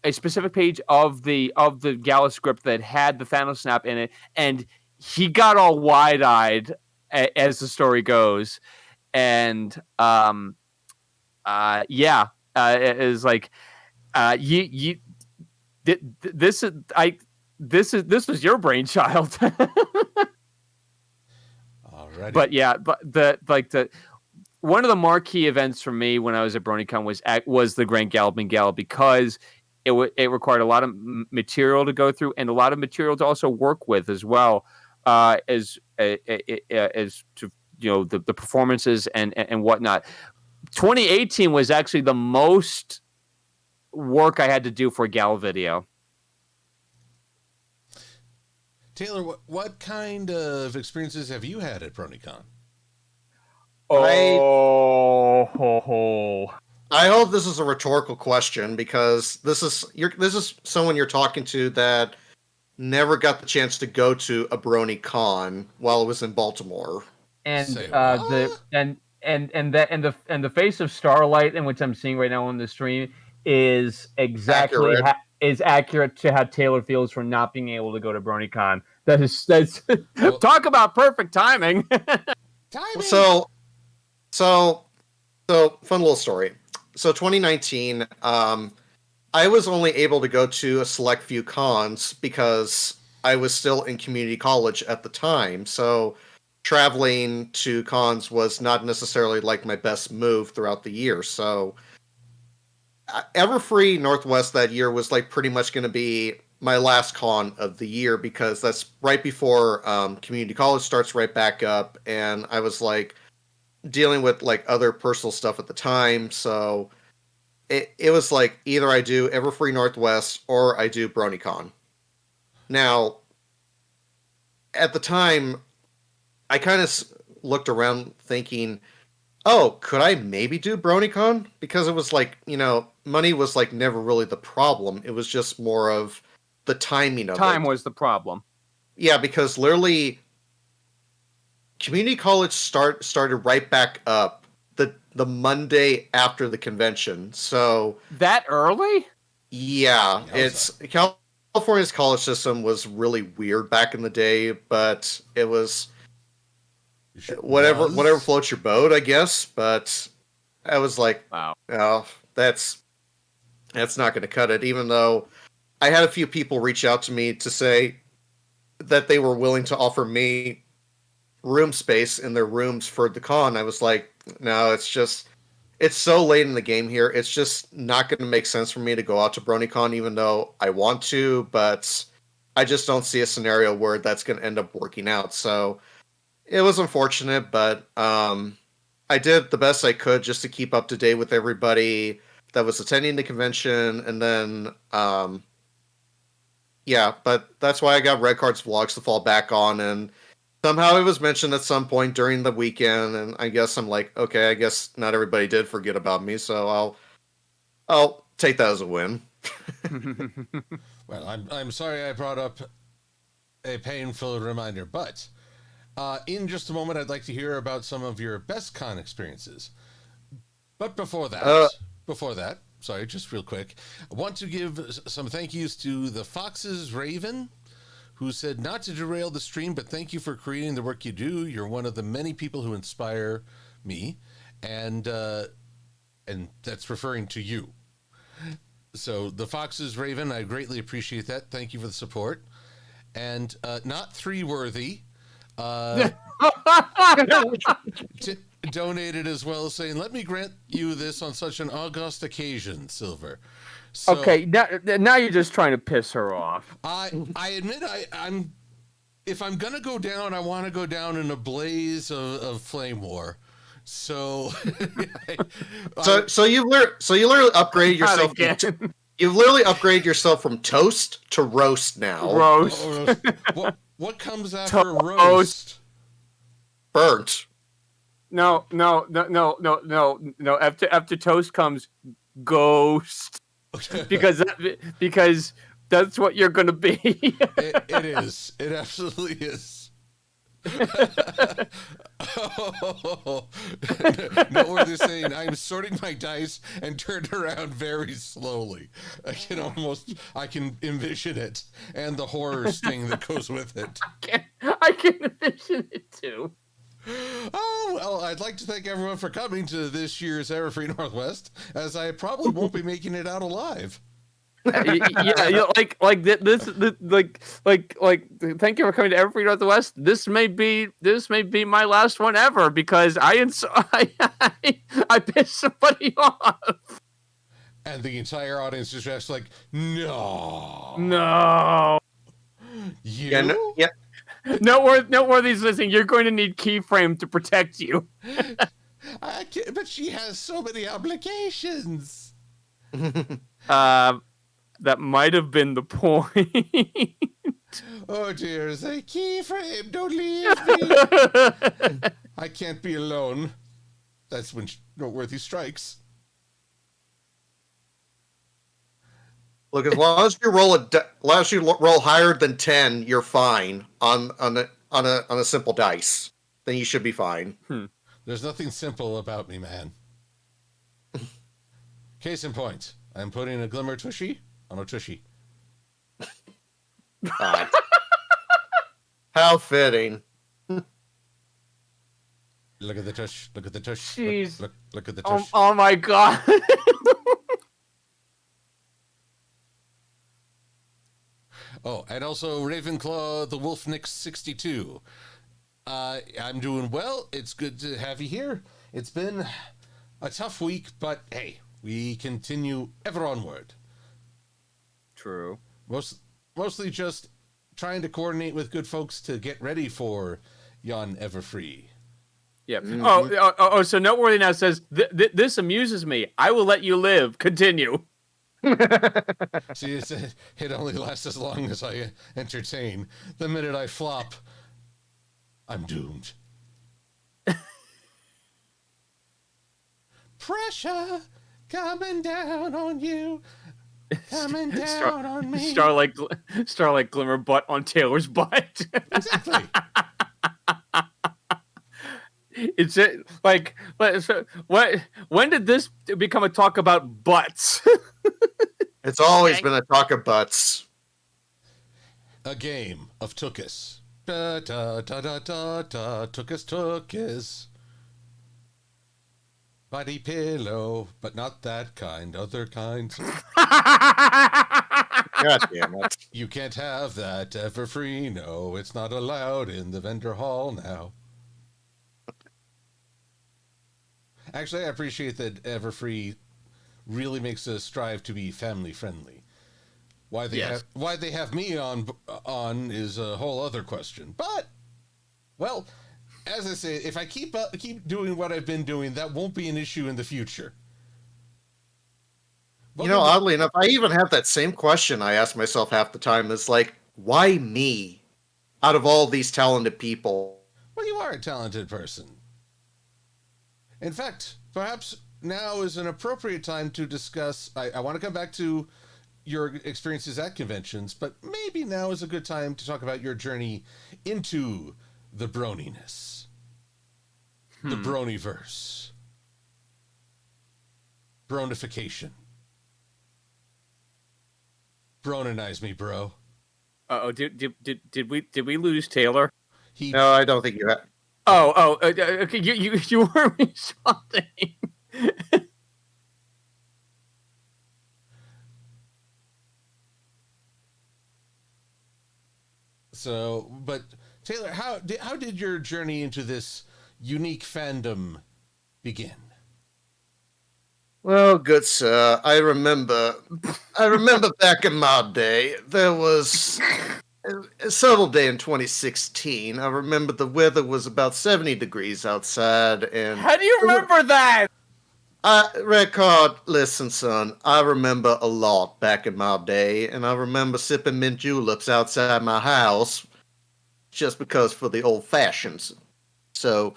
a specific page of the gala script that had the Thanos snap in it, and he got all wide-eyed as the story goes, and it is like this was your brainchild. Alrighty. But yeah, one of the marquee events for me when I was at BronyCon was the Grand Galloping Gala, because it required a lot of material to go through and a lot of material to also work with as well, as to the performances and whatnot. 2018 was actually the most work I had to do for a gala video. Taylor, what kind of experiences have you had at BronyCon? I hope this is a rhetorical question, because this is someone you're talking to that never got the chance to go to a BronyCon while it was in Baltimore. And the face of Starlight, in which I'm seeing right now on the stream, is exactly accurate to how Taylor feels for not being able to go to BronyCon. That's talk about perfect timing. So fun little story. So 2019, I was only able to go to a select few cons because I was still in community college at the time. So traveling to cons was not necessarily like my best move throughout the year. So Everfree Northwest that year was like pretty much going to be my last con of the year, because that's right before community college starts right back up, and I was like dealing with like other personal stuff at the time. So it was like either I do Everfree Northwest or I do BronyCon. Now, at the time, I kind of looked around thinking, oh, could I maybe do BronyCon? Because it was like, money was like never really the problem. It was just more of the timing of it. Time was the problem. Yeah, because literally community college started right back up the Monday after the convention. So that early? Yeah, it's California's college system was really weird back in the day, but it was whatever floats your boat, I guess. But I was like, Wow. oh, that's not going to cut it. Even though I had a few people reach out to me to say that they were willing to offer me room space in their rooms for the con. I was like, no, it's so late in the game here. It's just not going to make sense for me to go out to BronyCon, even though I want to, but I just don't see a scenario where that's going to end up working out. So it was unfortunate, but I did the best I could just to keep up to date with everybody that was attending the convention. And then, yeah, but that's why I got Red Card's vlogs to fall back on. And somehow it was mentioned at some point during the weekend, and I guess I'm like, okay, I guess not everybody did forget about me, so I'll take that as a win. Well, I'm sorry I brought up a painful reminder, but in just a moment, I'd like to hear about some of your best con experiences. But before that, sorry, just real quick, I want to give some thank yous to the Fox's Raven, who said, not to derail the stream, but thank you for creating the work you do. You're one of the many people who inspire me, and that's referring to you. So the Fox's Raven, I greatly appreciate that. Thank you for the support. And not three worthy donated as well, saying, let me grant you this on such an august occasion, Silver. So, okay, now you're just trying to piss her off. I admit I'm if I'm gonna go down, I want to go down in a blaze of flame war. So, so you literally upgrade yourself. You've literally upgraded yourself from toast to roast now. Roast. What comes after roast? Burnt. No. After toast comes ghost. because that's what you're gonna be. It is. It absolutely is. Noteworthy saying, I'm sorting my dice and turned around very slowly. I can envision it and the horror sting that goes with it. I can envision it too. Oh, well, I'd like to thank everyone for coming to this year's Everfree Northwest, as I probably won't be making it out alive. Yeah, like this, thank you for coming to Everfree Northwest. This may be my last one ever because I pissed somebody off. And the entire audience is just like, no. You? Yeah. Noteworthy's listening. You're going to need Keyframe to protect you. I can't, but she has so many obligations. That might have been the point. Oh dear, say Keyframe, don't leave me. I can't be alone. That's when Noteworthy strikes. Look, as long as you roll higher than 10, you're fine on a simple dice. Then you should be fine. There's nothing simple about me, man. Case in point, I'm putting a Glimmer Tushy on a Tushy. How fitting. Look at the tush. Look at the tush. Jeez. Look at the tush. Oh my god. Oh, and also Ravenclaw, the Wolfnik 62. I'm doing well. It's good to have you here. It's been a tough week, but hey, we continue ever onward. True. Mostly just trying to coordinate with good folks to get ready for yon Everfree. Yeah. Mm-hmm. So Noteworthy now says, this amuses me. I will let you live. Continue. See, it only lasts as long as I entertain. The minute I flop, I'm doomed. Pressure coming down on you, coming down on me. Starlight Glimmer butt on Taylor's butt. Exactly. It's like what? When did this become a talk about butts? It's always been a talk of butts. A game of Tookus. Da da da da da da. Tookus. Body pillow, but not that kind. Other kinds. God damn it. You can't have that ever free. No, it's not allowed in the vendor hall now. Actually, I appreciate that Everfree really makes us strive to be family friendly. Why they have me on is a whole other question. But, well, as I say, if I keep doing what I've been doing, that won't be an issue in the future. Oddly enough, I even have that same question I ask myself half the time. It's like, why me? Out of all these talented people. Well, you are a talented person. In fact, perhaps now is an appropriate time to discuss. I want to come back to your experiences at conventions, but maybe now is a good time to talk about your journey into the broniness. The broniverse. Bronification. Broninize me, bro. Did we lose Taylor? No, I don't think you have. Okay. You were responding. So, but Taylor, how did your journey into this unique fandom begin? Well, good sir, I remember back in my day, there was a subtle day in 2016. I remember the weather was about 70 degrees outside, and How do you remember that? Redcard, listen, son, I remember a lot back in my day, and I remember sipping mint juleps outside my house just because for the old fashions. So,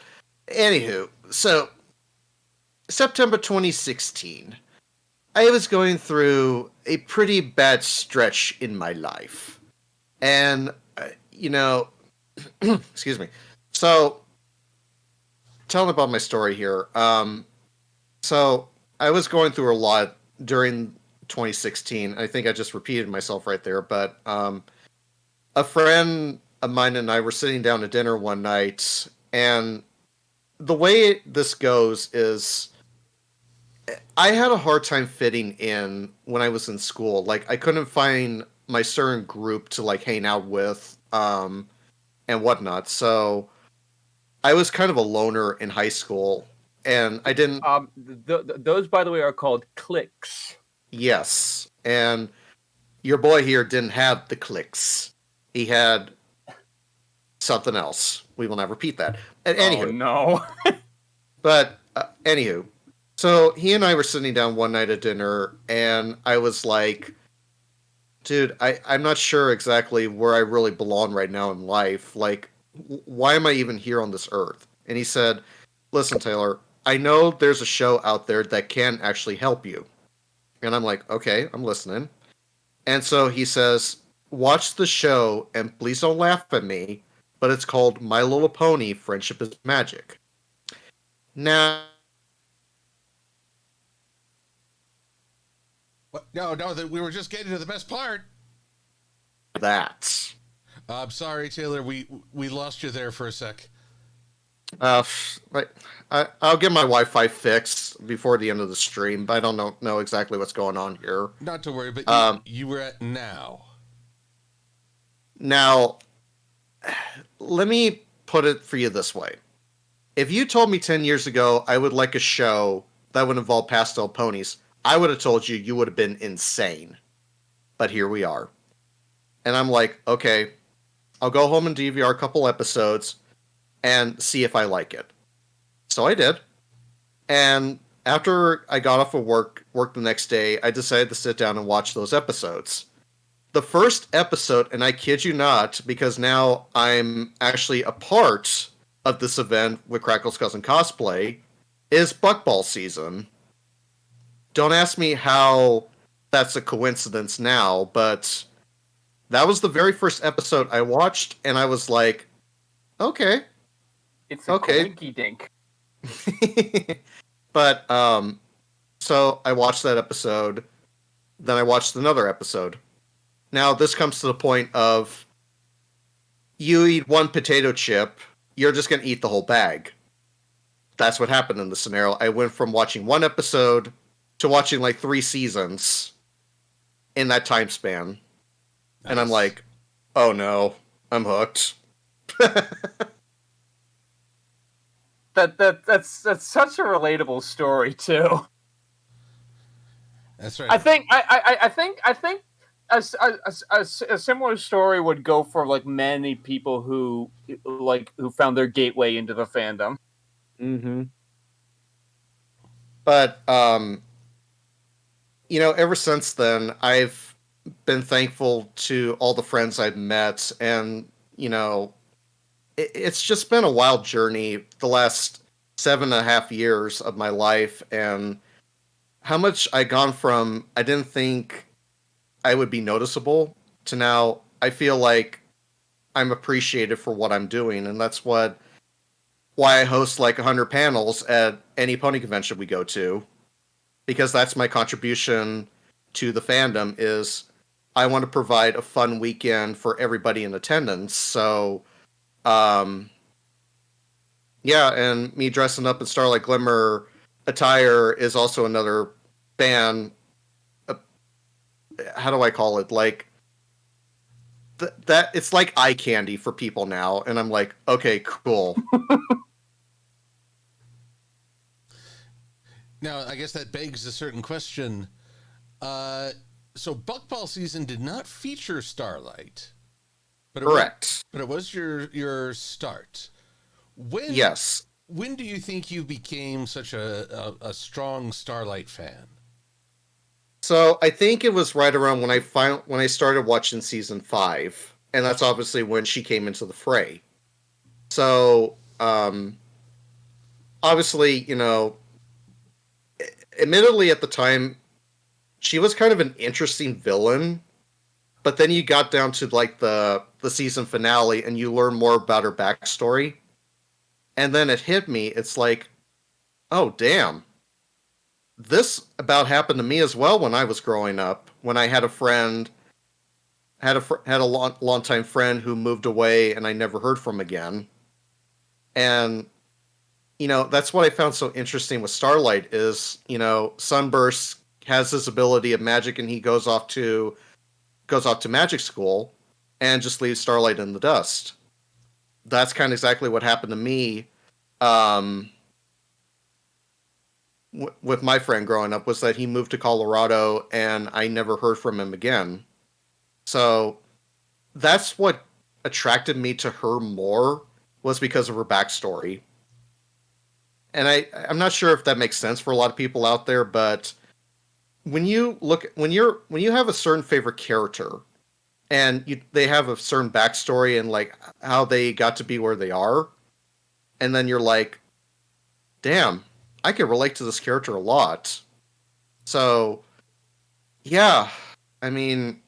anywho, September 2016, I was going through a pretty bad stretch in my life. And, excuse me. So, telling about my story here. So, I was going through a lot during 2016. I think I just repeated myself right there. But a friend of mine and I were sitting down to dinner one night. And the way this goes is I had a hard time fitting in when I was in school. Like, I couldn't find my certain group to, like, hang out with and whatnot. So I was kind of a loner in high school. And I didn't... those, by the way, are called cliques. Yes. And your boy here didn't have the cliques. He had something else. We will not repeat that. Anywho. Oh, no. But, anywho. So he and I were sitting down one night at dinner, and I was like, dude, I'm not sure exactly where I really belong right now in life. Like, why am I even here on this earth? And he said, listen, Taylor, I know there's a show out there that can actually help you. And I'm like, okay, I'm listening. And so he says, watch the show, and please don't laugh at me, but it's called My Little Pony, Friendship is Magic. Now... No, we were just getting to the best part. That. I'm sorry, Taylor. We lost you there for a sec. Right. I'll get my Wi-Fi fixed before the end of the stream, but I don't know exactly what's going on here. Not to worry, but you were at now. Now, let me put it for you this way. If you told me 10 years ago I would like a show that would involve pastel ponies, I would have told you would have been insane. But here we are. And I'm like, okay, I'll go home and DVR a couple episodes and see if I like it. So I did. And after I got off of work the next day, I decided to sit down and watch those episodes. The first episode, and I kid you not, because now I'm actually a part of this event with Crackle's Cousin Cosplay, is Buckball season. Don't ask me how that's a coincidence now, but that was the very first episode I watched, and I was like, okay. It's a quinky dink. But, so I watched that episode, then I watched another episode. Now, this comes to the point of, you eat one potato chip, you're just going to eat the whole bag. That's what happened in the scenario. I went from watching one episode to watching like 3 seasons in that time span. Nice. And I'm like, oh no, I'm hooked. That's such a relatable story too. That's right. I think a similar story would go for like many people who found their gateway into the fandom. Mm-hmm. But ever since then, I've been thankful to all the friends I've met, and it's just been a wild journey the last 7.5 years of my life, and how much I gone from I didn't think I would be noticeable to now I feel like I'm appreciated for what I'm doing, and that's why I host like 100 panels at any pony convention we go to, because that's my contribution to the fandom is I want to provide a fun weekend for everybody in attendance. So, yeah, and me dressing up in Starlight Glimmer attire is also another fan. How do I call it? Like that it's like eye candy for people now, and I'm like, okay, cool. Now, I guess that begs a certain question. So Buckball season did not feature Starlight. Correct. But it was your start. Yes. When do you think you became such a strong Starlight fan? So I think it was right around when I started watching season 5, and that's obviously when she came into the fray. So obviously, admittedly at the time, she was kind of an interesting villain, but then you got down to like the season finale and you learn more about her backstory. And then it hit me, it's like, oh damn. This about happened to me as well when I was growing up, when I had a friend, had a long-time friend who moved away and I never heard from again. And that's what I found so interesting with Starlight is, Sunburst has this ability of magic and he goes off to magic school and just leaves Starlight in the dust. That's kind of exactly what happened to me with my friend growing up, was that he moved to Colorado and I never heard from him again. So that's what attracted me to her more, was because of her backstory. And I'm not sure if that makes sense for a lot of people out there, but when you have a certain favorite character and they have a certain backstory and like how they got to be where they are, and then you're like, damn, I can relate to this character a lot. So yeah, I mean,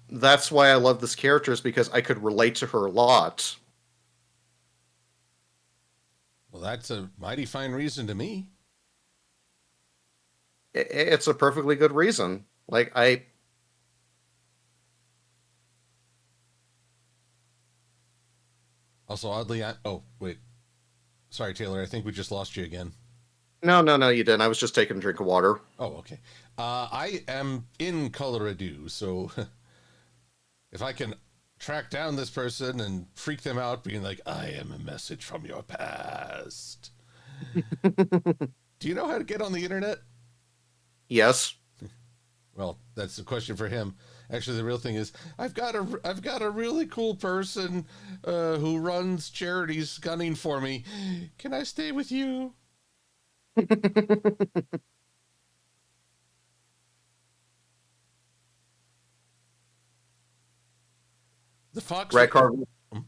that's why I love this character, is because I could relate to her a lot. Well, that's a mighty fine reason to me. It's a perfectly good reason. Like, Also, oddly, oh, wait. Sorry, Taylor, I think we just lost you again. No, you didn't. I was just taking a drink of water. Oh, okay. I am in Colorado, so if I can track down this person and freak them out, being like, I am a message from your past. Do you know how to get on the internet? Yes. Well, that's the question for him. Actually, the real thing is, I've got a really cool person who runs charities gunning for me. Can I stay with you? The fox. Red Card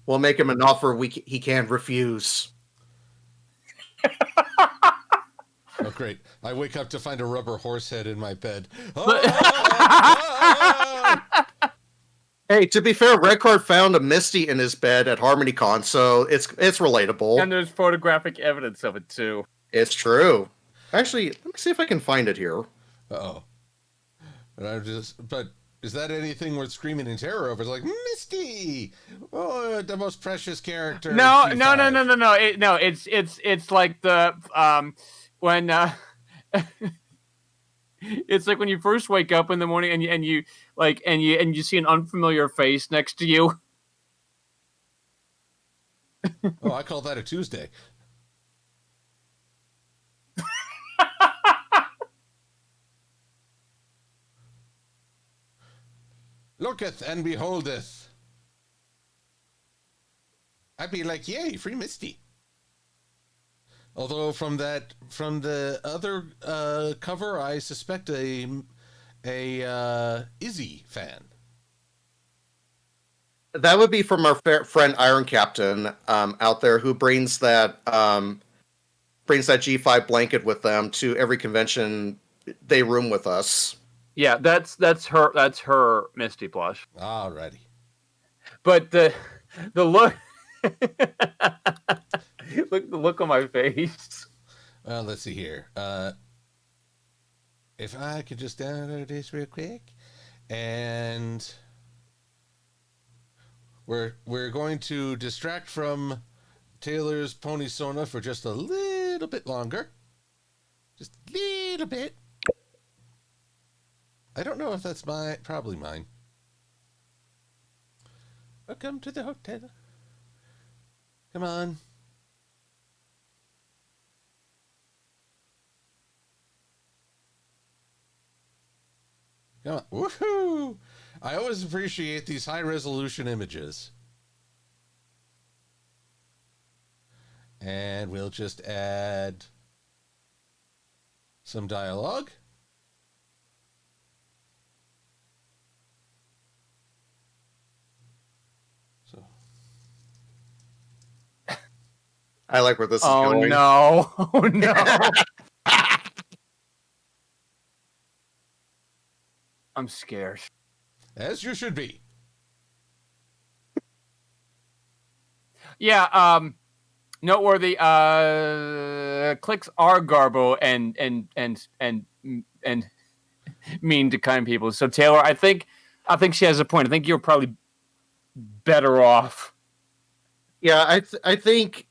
will make him an offer he can't refuse. Oh, great. I wake up to find a rubber horse head in my bed. Hey, to be fair, Red Card found a Misty in his bed at HarmonyCon, so it's relatable. And there's photographic evidence of it, too. It's true. Actually, let me see if I can find it here. Uh-oh. But Is that anything worth screaming in terror over? It's like, Misty! Oh, the most precious character. No. G5. It's like the when it's like when you first wake up in the morning and you see an unfamiliar face next to you. Oh, I call that a Tuesday. Looketh and beholdeth. I'd be like, yay, free Misty. Although from the other cover, I suspect a Izzy fan. That would be from our friend Iron Captain out there, who brings that G5 blanket with them to every convention they room with us. Yeah, that's her Misty plush. Alrighty. But the look the look on my face. Well, let's see here. If I could just download this real quick, and we're going to distract from Taylor's Pony Sona for just a little bit longer. Just a little bit. I don't know if that's probably mine. Welcome to the hotel. Come on. Come on. Woohoo! I always appreciate these high-resolution images. And we'll just add some dialogue. So. I like where this is going. Oh no! Oh no! I'm scared. As you should be. Yeah, noteworthy. Clicks are garbo and mean to kind people. So Taylor, I think she has a point. I think you're probably better off. Yeah, I think.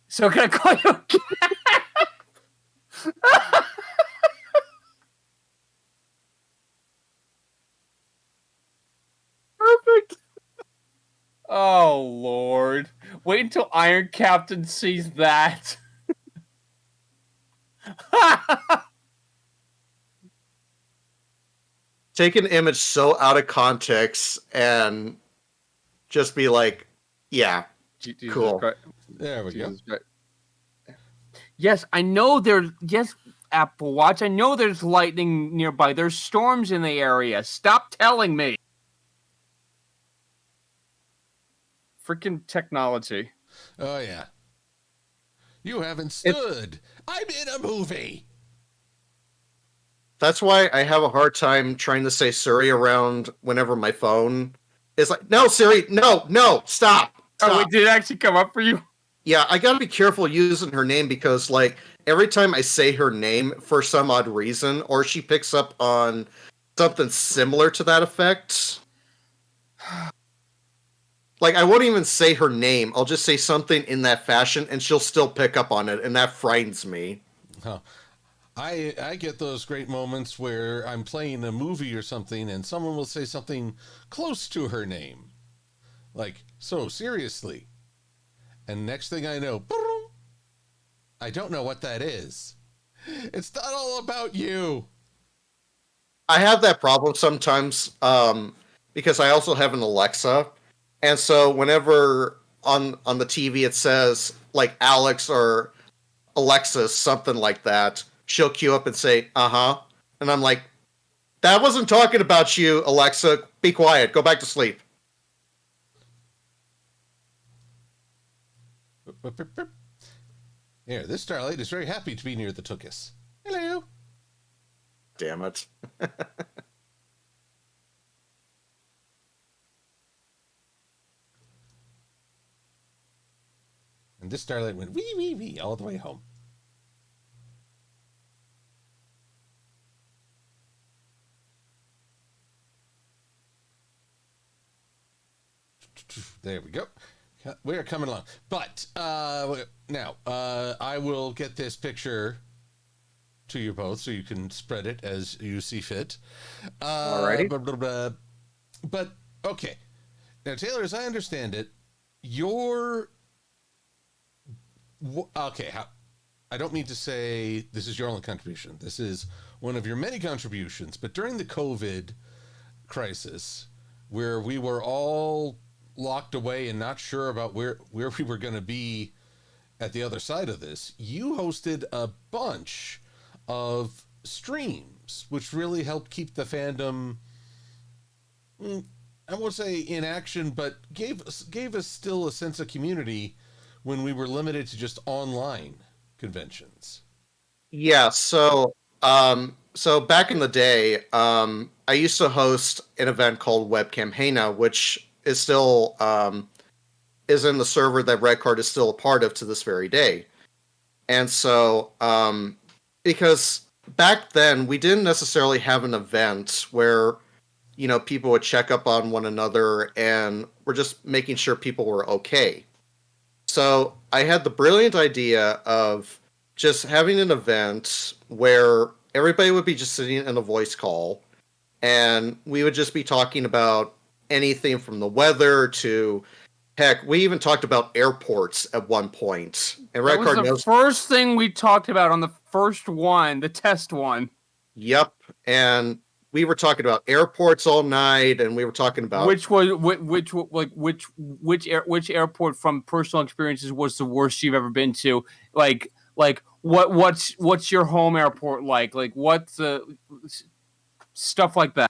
So can I call you a cat? Perfect. Oh Lord! Wait until Iron Captain sees that. Take an image so out of context and just be like, yeah, Jesus cool. Christ. There we go. Yes, I know there's... Yes, Apple Watch, I know there's lightning nearby. There's storms in the area. Stop telling me. Freaking technology. Oh, yeah. You haven't stood. I'm in a movie. That's why I have a hard time trying to say Siri around whenever my phone is like, no, Siri, no, stop. Oh, wait, did it actually come up for you? Yeah, I gotta be careful using her name because, like, every time I say her name for some odd reason, or she picks up on something similar to that effect, like, I won't even say her name. I'll just say something in that fashion, and she'll still pick up on it, and that frightens me. Huh. I get those great moments where I'm playing a movie or something, and someone will say something close to her name. Like, so seriously. And next thing I know, I don't know what that is. It's not all about you. I have that problem sometimes because I also have an Alexa. And so whenever on the TV it says, like, Alex or Alexis, something like that, she'll queue up and say, uh-huh. And I'm like, that wasn't talking about you, Alexa. Be quiet. Go back to sleep. Here, this Starlight is very happy to be near the Tookus. Hello. Damn it. And this Starlight went wee, wee, wee all the way home. There we go. We are coming along. But now I will get this picture to you both so you can spread it as you see fit. Alrighty. But okay. Now, Taylor, as I understand it, you're okay. I don't mean to say this is your only contribution. This is one of your many contributions. But during the COVID crisis, where we were all locked away and not sure about where we were going to be at the other side of this, you hosted a bunch of streams, which really helped keep the fandom, I won't say in action, but gave us still a sense of community when we were limited to just online conventions. Yeah, so back in the day, I used to host an event called Webcam Hey Now, which is still is in the server that Red Card is still a part of to this very day. And so because back then we didn't necessarily have an event where, you know, people would check up on one another and we're just making sure people were okay. So I had the brilliant idea of just having an event where everybody would be just sitting in a voice call and we would just be talking about anything from the weather to, heck, we even talked about airports at one point. And That was the first thing we talked about on the first one, the test one. Yep, and we were talking about airports all night, and we were talking about which airport from personal experiences was the worst you've ever been to. Like what's your home airport like? Like what's the stuff like that.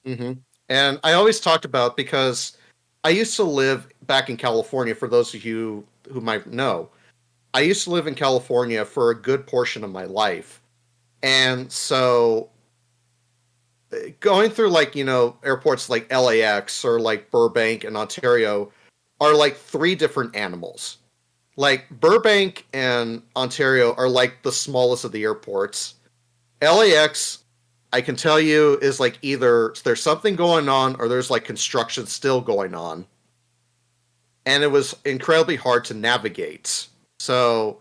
Mm-hmm. And I always talked about, because I used to live back in California, for those of you who might know, I used to live in California for a good portion of my life. And so going through, like, you know, airports like LAX or like Burbank and Ontario are like three different animals. Like Burbank and Ontario are like the smallest of the airports. LAX, I can tell you, is like either there's something going on or there's like construction still going on. And it was incredibly hard to navigate. So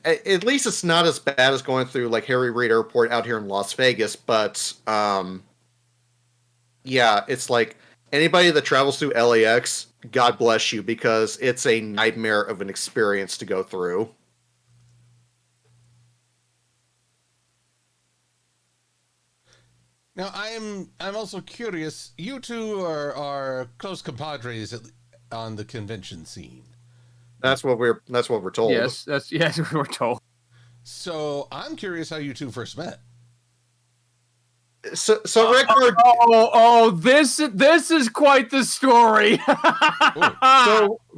at least it's not as bad as going through like Harry Reid Airport out here in Las Vegas. But yeah, it's like anybody that travels through LAX, God bless you, because it's a nightmare of an experience to go through. Now, I'm also curious. You two are close compadres on the convention scene. That's what we're told. Yes, we're told. So I'm curious how you two first met. So Rickard. This is quite the story.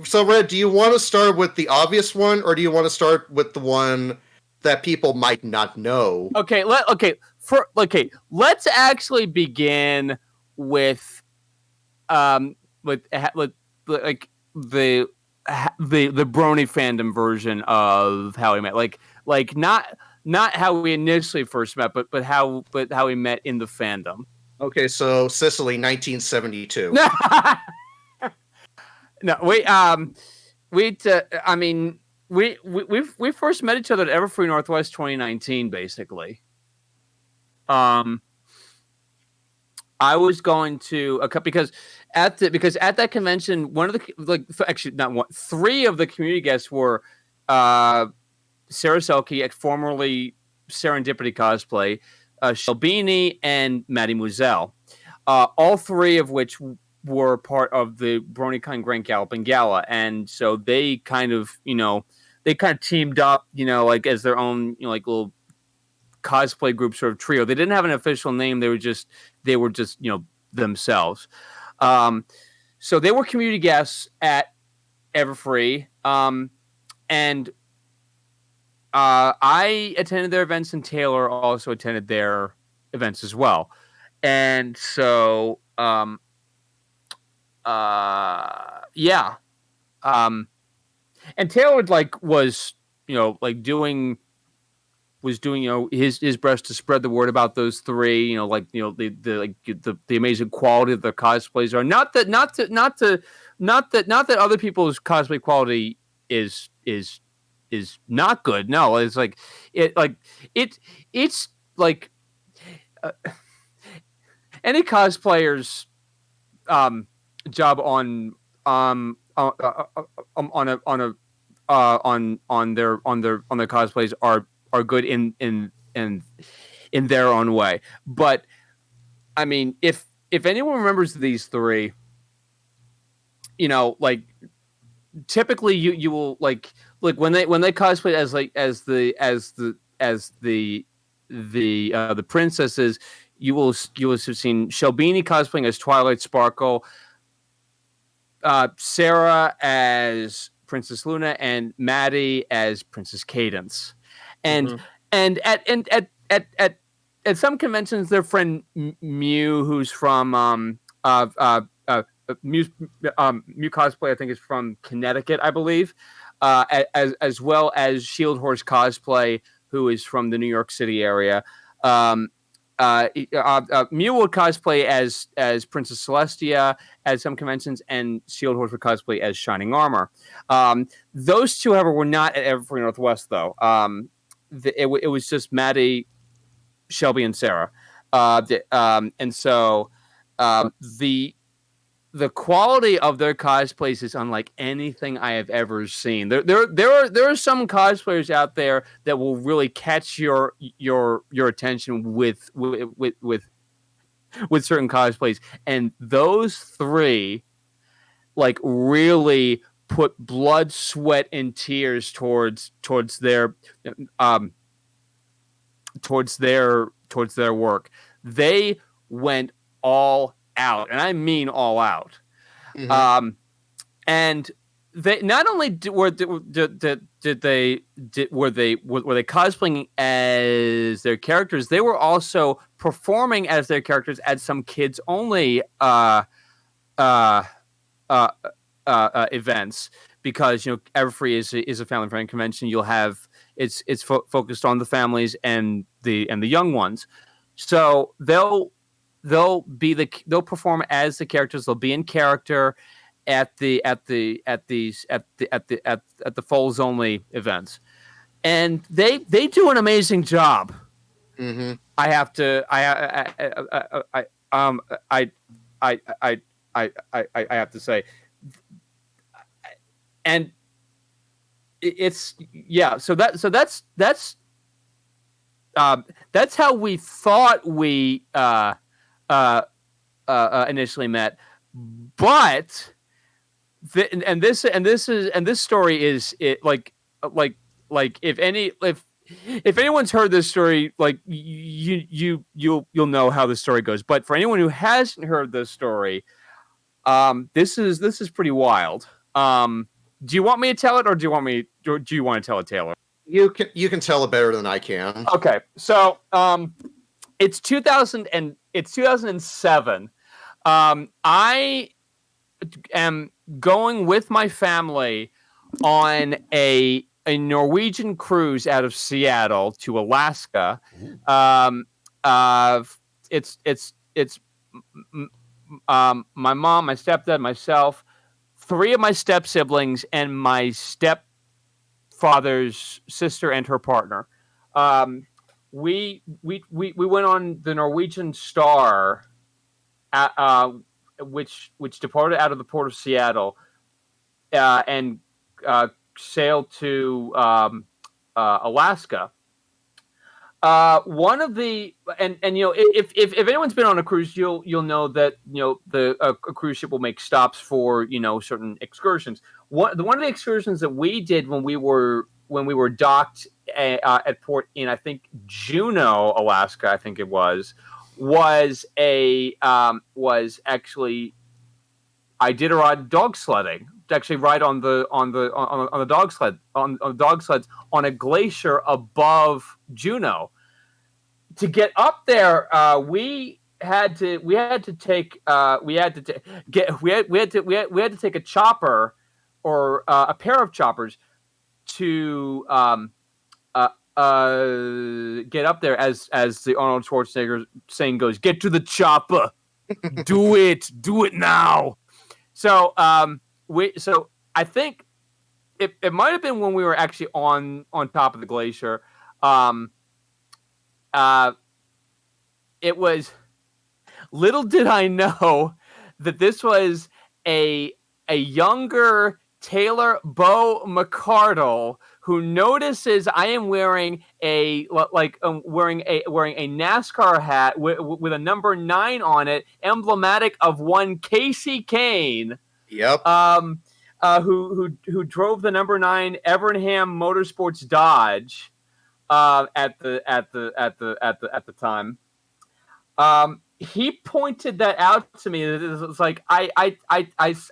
so Red, do you want to start with the obvious one, or do you want to start with the one that people might not know? Let's actually begin with the Brony fandom version of how we met. Like not how we initially first met, but how we met in the fandom. Okay, so Sicily, 1972. No, we first met each other at Everfree Northwest 2019, basically. I was going to because at that convention, one of the three of the community guests were Sarah Selke, formerly Serendipity Cosplay, Shelbini, and Maddie Muzelle. All three of which were part of the BronyCon Grand Galloping Gala, and so they kind of teamed up, like as their own, like little cosplay group sort of trio. They didn't have an official name. They were just themselves. So they were community guests at Everfree. And I attended their events, and Taylor also attended their events as well. And so, yeah. And Taylor was doing was doing his best to spread the word about those three. The amazing quality of their cosplays are not that other people's cosplay quality is not good. No, it's like it's like any cosplayer's job on their cosplays are good in their own way. But I mean, if anyone remembers these three, like typically you will like when they cosplay as the princesses, you will have seen Shelbini cosplaying as Twilight Sparkle, Sarah as Princess Luna, and Maddie as Princess Cadence. And at some conventions, their friend Mew, who's from Mew cosplay, I think is from Connecticut, I believe, as well as Shield Horse cosplay, who is from the New York City area. Mew would cosplay as Princess Celestia at some conventions, and Shield Horse would cosplay as Shining Armor. Those two, however, were not at Everfree Northwest, though. It was just Maddie, Shelby, and Sarah. And so the quality of their cosplays is unlike anything I have ever seen. There are some cosplayers out there that will really catch your attention with certain cosplays, and those three like really put blood, sweat, and tears towards their work. They went all out, and I mean all out. Mm-hmm. And they not only were they cosplaying as their characters, they were also performing as their characters at some kids only events, because Everfree is a family friendly convention. You'll have it's focused on the families and the young ones, so they'll perform as the characters. They'll be in character at the Foals only events, and they do an amazing job. Mm-hmm. I have to say, and it's So that's how we thought we initially met, but this story is it like if anyone's heard this story, like you'll know how the story goes. But for anyone who hasn't heard this story, this is pretty wild. Do you want me to tell it, or do you want to tell it, Taylor? You can tell it better than I can. Okay, so it's 2007. I am going with my family on a Norwegian cruise out of Seattle to Alaska. It's my mom, my stepdad, myself, 3 of my step siblings, and my stepfather's sister and her partner. We went on the Norwegian Star, which departed out of the port of Seattle, and sailed to Alaska. One of the if anyone's been on a cruise, you'll know that a cruise ship will make stops for certain excursions. One of the excursions that we did when we were docked at port in, I think, Juneau, Alaska, I think it was actually Iditarod dog sledding. To actually ride on the dog sled on dog sleds on a glacier above Juneau. To get up there, we had to take a chopper or a pair of choppers to get up there as the Arnold Schwarzenegger saying goes, "Get to the chopper, do it now." So so I think it might have been when we were actually on top of the glacier. It was, little did I know that this was a younger Taylor Bowe-Mcardle who notices I am wearing a NASCAR hat with a number 9 on it, emblematic of one Casey Kane. Yep. Who drove the number 9 Evernham Motorsports Dodge at the time. He pointed that out to me. It's like, I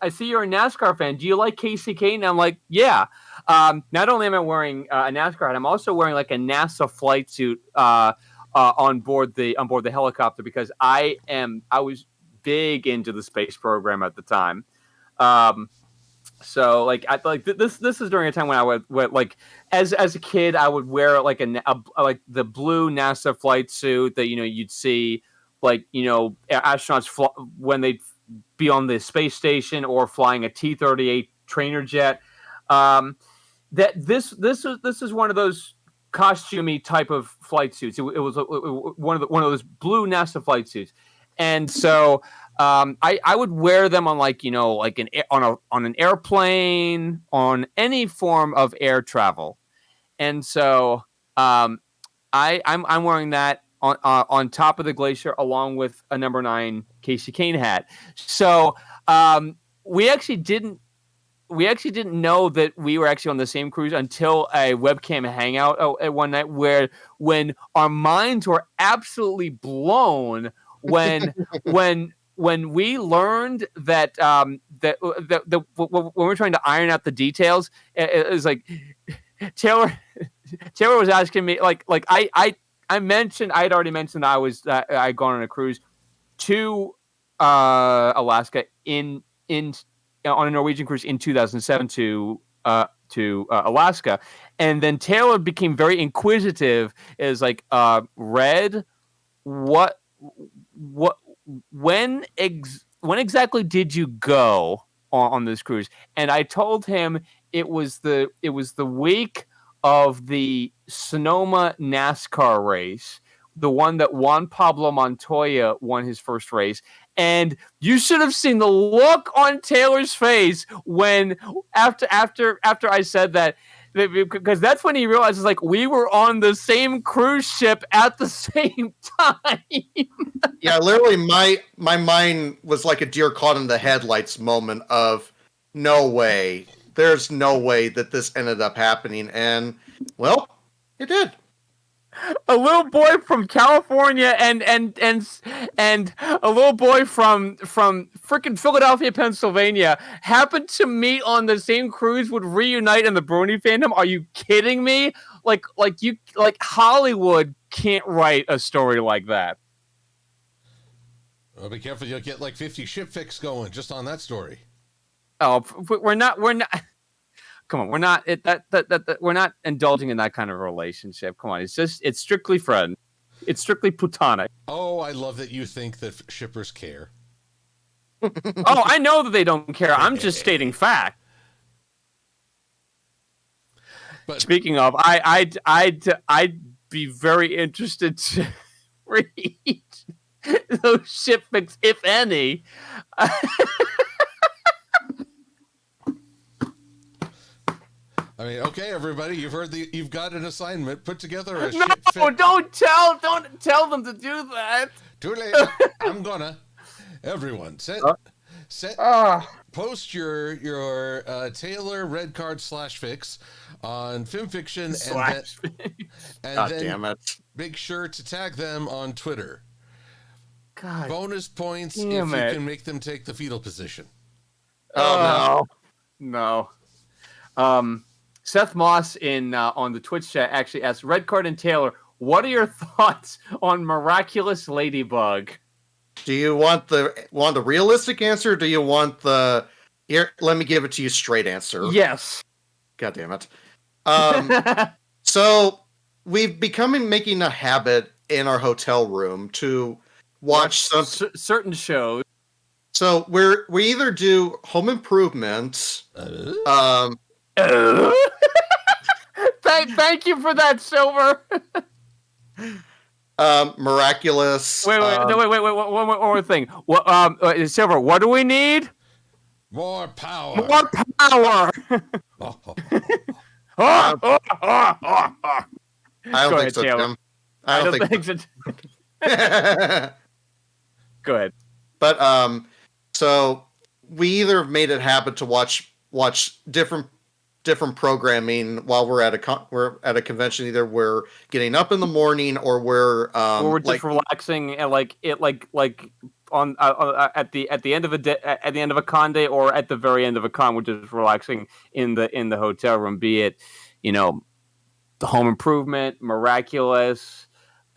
see you're a NASCAR fan. Do you like Casey Kane? And I'm like, yeah. Not only am I wearing a NASCAR hat, I'm also wearing like a NASA flight suit on board the helicopter because I was big into the space program at the time. So like this is during a time when I would like as a kid I would wear like like the blue NASA flight suit that you'd see like astronauts when they'd be on the space station or flying a T-38 trainer jet. That this is one of those costumey type of flight suits. It was one of those blue NASA flight suits, and so. I would wear them on on an airplane, on any form of air travel, and so I'm wearing that on top of the glacier along with a number 9 Casey Kane hat. So we actually didn't know that we were actually on the same cruise until a webcam hangout at one night when our minds were absolutely blown when we learned that when we're trying to iron out the details, it was like Taylor was asking me I mentioned I had already mentioned I had gone on a cruise to Alaska on a Norwegian cruise in 2007 to Alaska, and then Taylor became very inquisitive. Is like, Red, when exactly did you go on this cruise? And I told him it was the week of the Sonoma NASCAR race, the one that Juan Pablo Montoya won his first race. And you should have seen the look on Taylor's face when after I said that, because that's when he realizes like we were on the same cruise ship at the same time. Yeah, literally my mind was like a deer caught in the headlights moment of no way. There's no way that this ended up happening, and well, it did. A little boy from California and a little boy from freaking Philadelphia, Pennsylvania happened to meet on the same cruise, would reunite in the Brony fandom. Are you kidding me? Like Hollywood can't write a story like that. Well, be careful, you'll get like 50 ship fics going just on that story. Oh, we're not. Come on, we're not we're not indulging in that kind of relationship. Come on, it's strictly friend. It's strictly platonic. Oh, I love that you think that shippers care. Oh, I know that they don't care. I'm just stating fact. But speaking of, I'd be very interested to read those ship fics, if any. I mean, okay, everybody, you've got an assignment. Put together a ship fic. No, don't tell them to do that. Too late. I'm gonna. Everyone, post your Taylor red card /fics on FimFiction and then damn it. Make sure to tag them on Twitter. God, bonus points if you can make them take the fetal position. Oh no. Seth Moss on the Twitch chat actually asked Redcard and Taylor, what are your thoughts on Miraculous Ladybug? Do you want the realistic answer? Or do you want the here? Let me give it to you straight answer. Yes. God damn it. So we've become making a habit in our hotel room to watch some certain shows. So we either do Home Improvement. Thank you for that, Silver. Miraculous. Wait, one more thing. Silver, what do we need? More power. More power. I don't think so, Tim. I don't think so. Go ahead. But so we either made it a habit to watch different programming while we're at a convention. Either we're getting up in the morning or we're just relaxing and on at the end of a day, at the end of a con day, or at the very end of a con, we're just relaxing in the hotel room. Be it, the Home Improvement, Miraculous,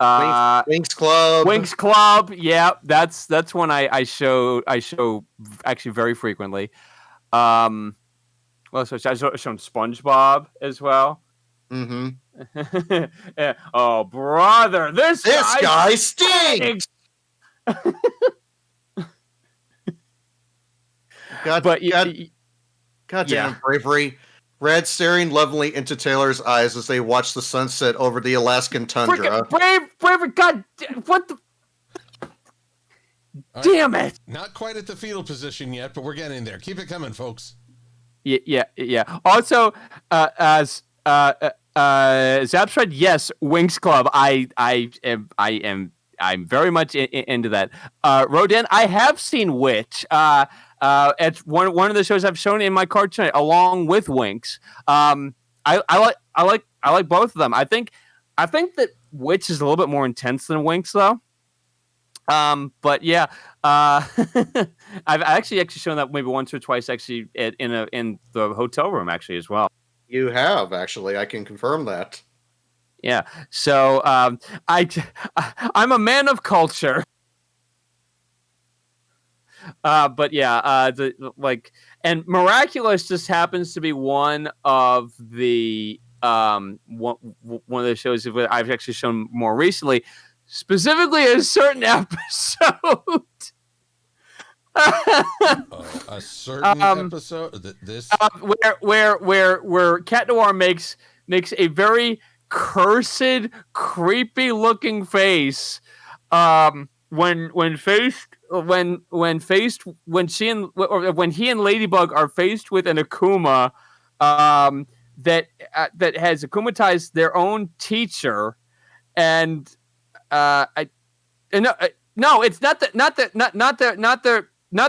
Winx Club. Yeah, that's one I show actually very frequently. Well, so I've shown SpongeBob as well. Mm-hmm. Yeah. Oh, brother, this guy stinks. God damn bravery. Red staring lovingly into Taylor's eyes as they watch the sunset over the Alaskan tundra. Bravery, God, what the... Damn it! Not quite at the fetal position yet, but we're getting there. Keep it coming, folks. Yeah. Also, as Zap said, yes, Winx Club. I'm very much into that. Rodan, I have seen Witch. It's one of the shows I've shown in my card tonight, along with Winx. I like both of them. I think that Witch is a little bit more intense than Winx, though. But yeah, I've actually shown that maybe once or twice, actually, in the hotel room, actually, as well. You have, actually. I can confirm that. Yeah. So I'm a man of culture. But yeah, and Miraculous just happens to be one of the one of the shows that I've actually shown more recently, specifically a certain episode. A certain episode. Where Cat Noir makes a very cursed, creepy looking face when he and Ladybug are faced with an Akuma that has akumatized their own teacher, and no, it's not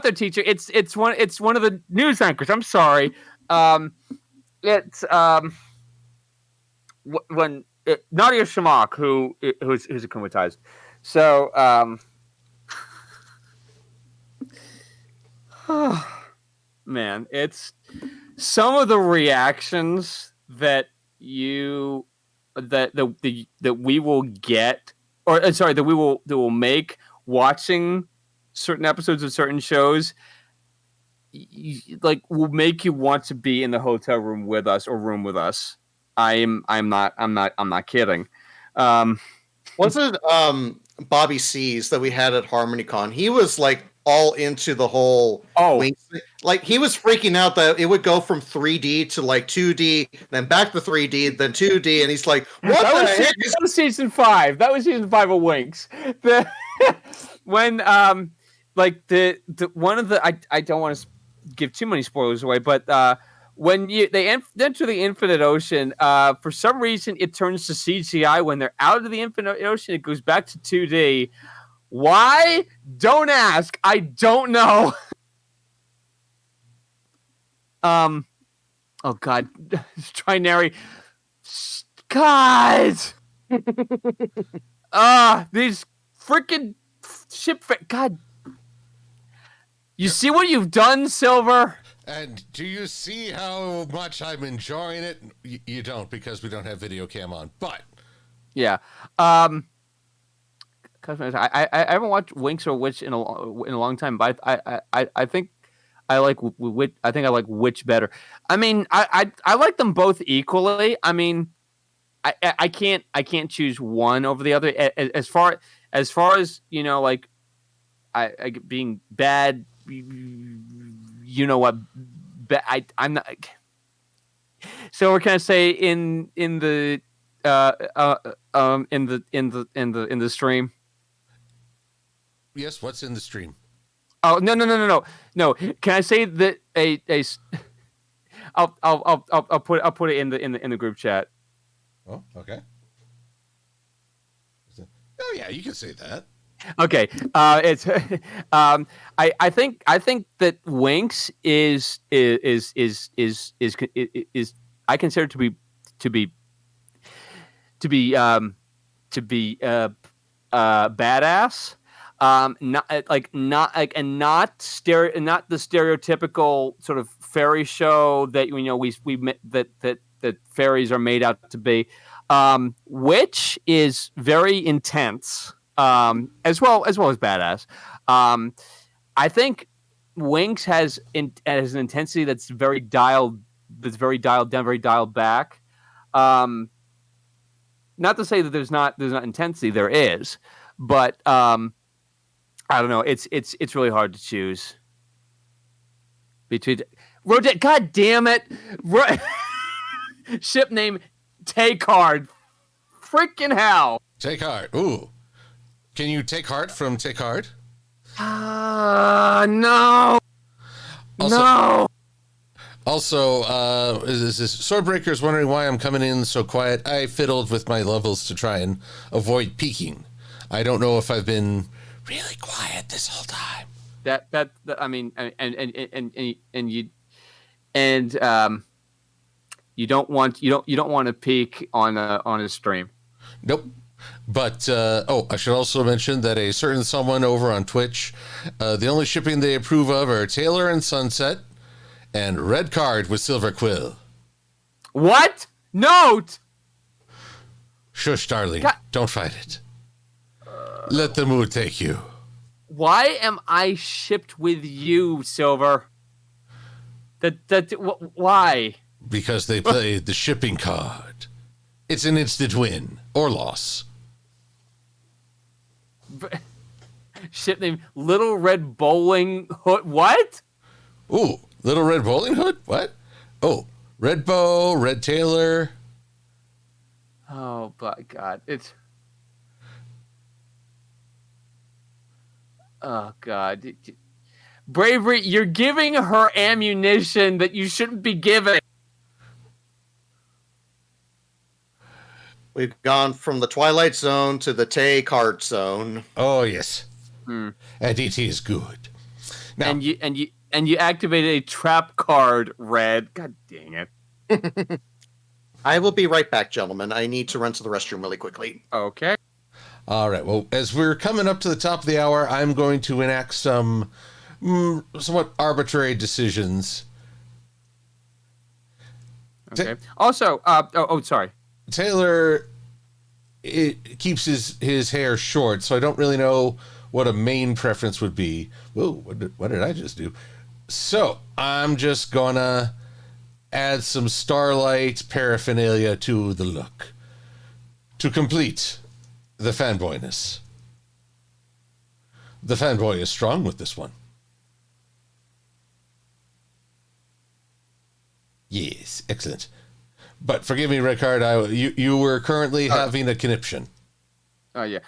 their teacher. It's one of the news anchors. I'm sorry. It's when Nadia Shamak who's akumatized. So man, it's some of the reactions that we will get, or sorry, that we will make watching certain episodes of certain shows, will make you want to be in the hotel room with us or room with us. I'm not kidding. Wasn't Bobby C's that we had at HarmonyCon? He was all into the whole Winx thing. He was freaking out that it would go from 3D to 2D, then back to 3D, then 2D, and he's like, "What the heck?" That was season 5. That was season 5 of Winx. When the one of the I don't want to give too many spoilers away, but when they enter the Infinite Ocean, for some reason it turns to CGI. When they're out of the Infinite Ocean, it goes back to 2D. Why? Don't ask. I don't know. Oh God, Trinary. God. These freaking ship. God. You see what you've done, Silver? And do you see how much I'm enjoying it? You don't, because we don't have video cam on. But yeah, I haven't watched Winx or Witch in a long time, but I think I like Witch. I think I like Witch better. I mean, I like them both equally. I mean, I can't choose one over the other. As far as like I being bad, what? I'm not. So we're gonna say in the in the stream. Yes, what's in the stream? Oh no! Can I say that I'll put it in the group chat. Oh, okay. Oh yeah, you can say that. Okay, it's I think that Winx is I consider to be badass. Not not the stereotypical sort of fairy show that that fairies are made out to be, which is very intense, as well as badass. I think Winx has an intensity that's very dialed down, very dialed back. Not to say that there's not intensity, there is, but I don't know. It's really hard to choose between. God damn it! Ship name Take Hard. Freaking hell! Take Heart. Ooh, can you take heart from Take Heart? No. No. Also, is Swordbreaker is wondering why I'm coming in so quiet. I fiddled with my levels to try and avoid peaking. I don't know if I've been really quiet this whole time. I mean, you don't want to peak on a stream. Nope. But I should also mention that a certain someone over on Twitch, the only shipping they approve of are Taylor and Sunset, and Red Card with Silver-Quill. What? Note. Shush, darling. Don't fight it. Let the mood take you. Why am I shipped with you, Silver? Why? Because they play the shipping card. It's an instant win or loss. Ship name Little Red Bowling Hood. What? Ooh, Little Red Bowling Hood? What? Oh, Red Bow, Red Taylor. Oh, my God. It's... Oh, God. Bravery, you're giving her ammunition that you shouldn't be giving. We've gone from the Twilight Zone to the Tay Card Zone. Oh, yes. And it is good. Now, and you activated a trap card, Red. God dang it. I will be right back, gentlemen. I need to run to the restroom really quickly. Okay. All right. Well, as we're coming up to the top of the hour, I'm going to enact some somewhat arbitrary decisions. Okay. Also, sorry. Taylor keeps his hair short, so I don't really know what a main preference would be. Whoa, what did I just do? So I'm just gonna add some Starlight paraphernalia to the look to complete the fanboyness. The fanboy is strong with this one. Yes, excellent. But forgive me, Rickard, you were currently having a conniption. Oh, yeah.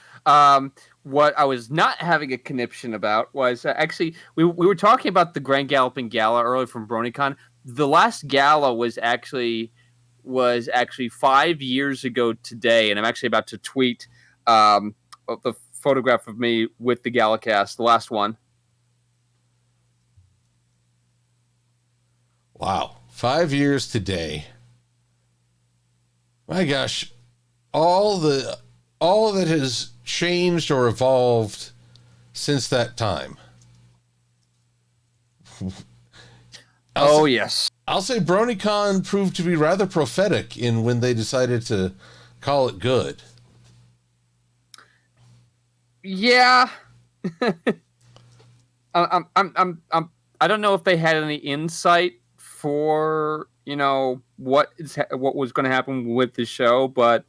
What I was not having a conniption about was actually, we were talking about the Grand Galloping Gala earlier from BronyCon. The last gala was actually 5 years ago today, and I'm actually about to tweet the photograph of me with the GalaCast, the last one. Wow, 5 years today. My gosh, all that has changed or evolved since that time. Yes. I'll say BronyCon proved to be rather prophetic in when they decided to call it good. Yeah. I don't know if they had any insight for what was going to happen with the show, but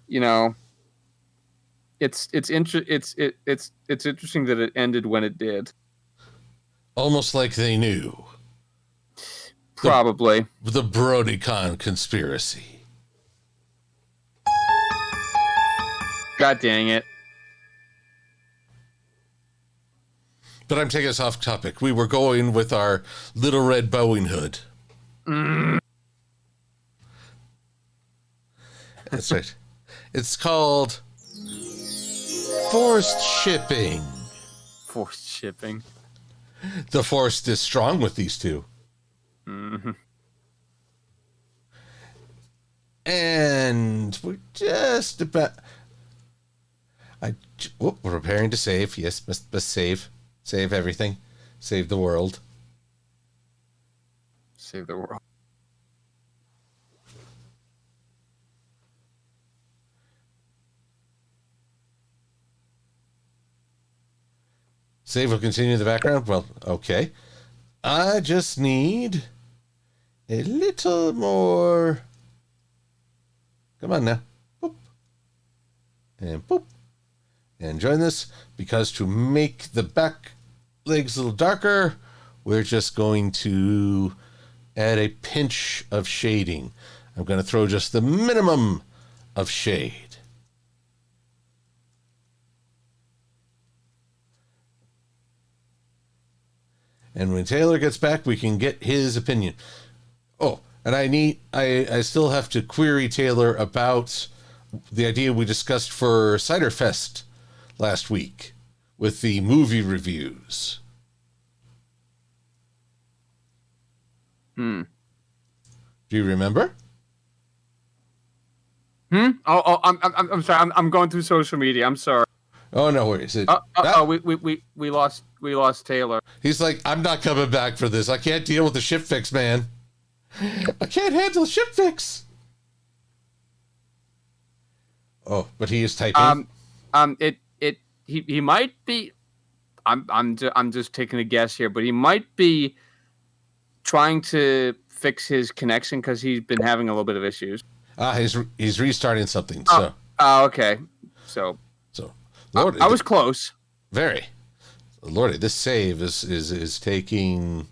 it's interesting that it ended when it did. Almost like they knew. Probably the BronyCon conspiracy. God dang it! But I'm taking us off topic. We were going with our Little Red Boeing Hood. That's right. It's called forced shipping. Forced shipping. The force is strong with these two. Mm-hmm. And we're just about... we're preparing to save. Yes, must save. Save everything. Save the world. Save the world. Save will continue in the background? Well, okay. I just need a little more. Come on now. Boop. And boop. And join this, because to make the back legs a little darker, we're just going to add a pinch of shading. I'm going to throw just the minimum of shade. And when Taylor gets back, we can get his opinion. Oh, and I still have to query Taylor about the idea we discussed for Cider Fest last week with the movie reviews. Do you remember? Oh, I'm sorry. I'm going through social media. I'm sorry. Oh, no worries. We lost Taylor. He's like, I'm not coming back for this. I can't deal with the ship fix, man. I can't handle ship fix. Oh, but he is typing. He might be. I'm just taking a guess here, but he might be trying to fix his connection because he's been having a little bit of issues. He's restarting something. So. Okay. So. Lordy, I was close. Very. Lordy, this save is taking.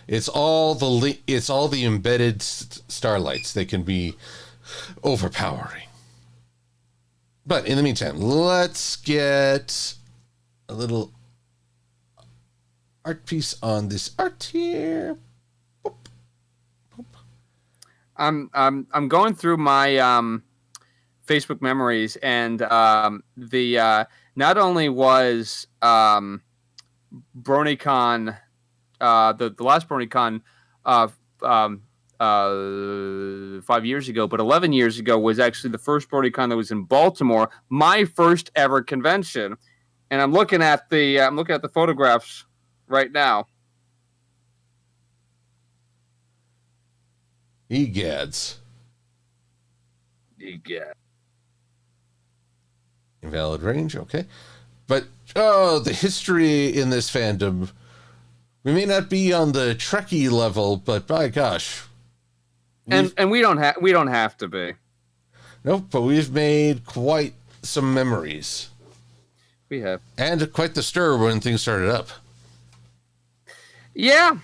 It's all the embedded starlights. They can be overpowering. But in the meantime, let's get a little art piece on this art here. Boop. Boop. I'm going through my Facebook memories, and the not only was BronyCon the last BronyCon 5 years ago, but 11 years ago was actually the first BronyCon that was in Baltimore, my first ever convention. And I'm looking at the photographs right now. Egads. Invalid range, okay. But, the history in this fandom, we may not be on the Trekkie level, but by gosh. And we don't have to be. Nope, but we've made quite some memories. We have. And quite the stir when things started up. Yeah.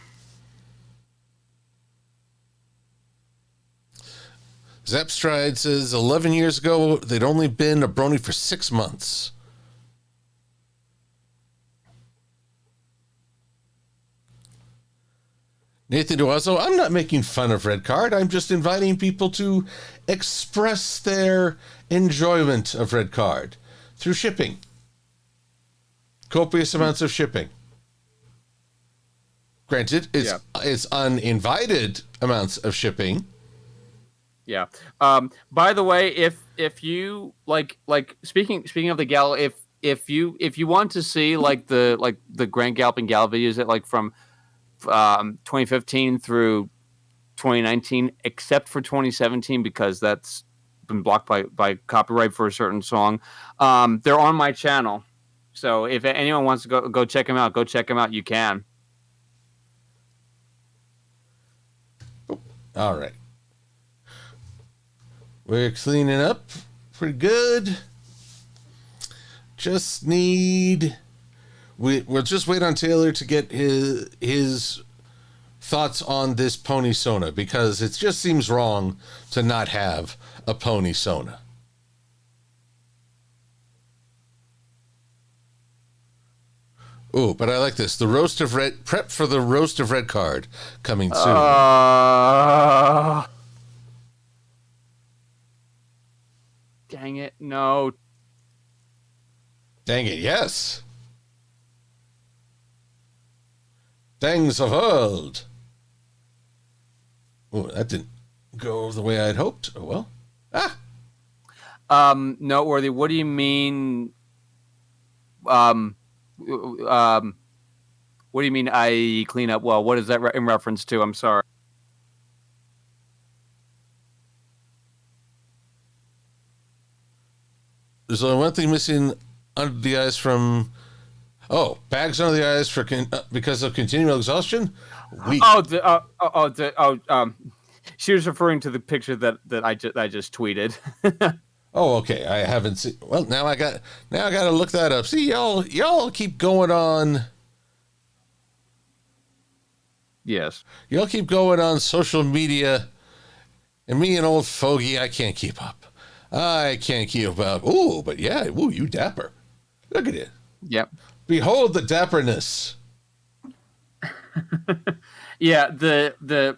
Zapstride says 11 years ago, they'd only been a brony for 6 months. Nathan Duazo, I'm not making fun of Red Card. I'm just inviting people to express their enjoyment of Red Card through shipping. Copious amounts of shipping. Granted, it's uninvited amounts of shipping. Yeah. By the way, if you like speaking of the gal, if you want to see like the Grand Galloping Gal videos that like from 2015 through 2019, except for 2017 because that's been blocked by copyright for a certain song, they're on my channel. So if anyone wants to go check them out, you can. All right. We're cleaning up pretty good. Just need... We'll just wait on Taylor to get his thoughts on this pony Sona, because it just seems wrong to not have a pony Sona. Oh, but I like this. The roast of red, prep for the roast of red card coming soon. Dang it, no. Dang it, yes. Thanks the world. Oh, that didn't go the way I'd hoped. Oh, well. Noteworthy. What do you mean? What do you mean I clean up well? What is that in reference to? I'm sorry. There's only one thing missing under the eyes from... Oh, bags under the eyes for because of continual exhaustion? She was referring to the picture that I just tweeted. Oh, okay. I haven't seen... Well, now I got to look that up. See, y'all keep going on... Yes. Y'all keep going on social media, and me, an old fogey, I can't keep up. I can't keep up. Ooh, but yeah, ooh, you dapper. Look at it. Yep. Behold the dapperness. Yeah, the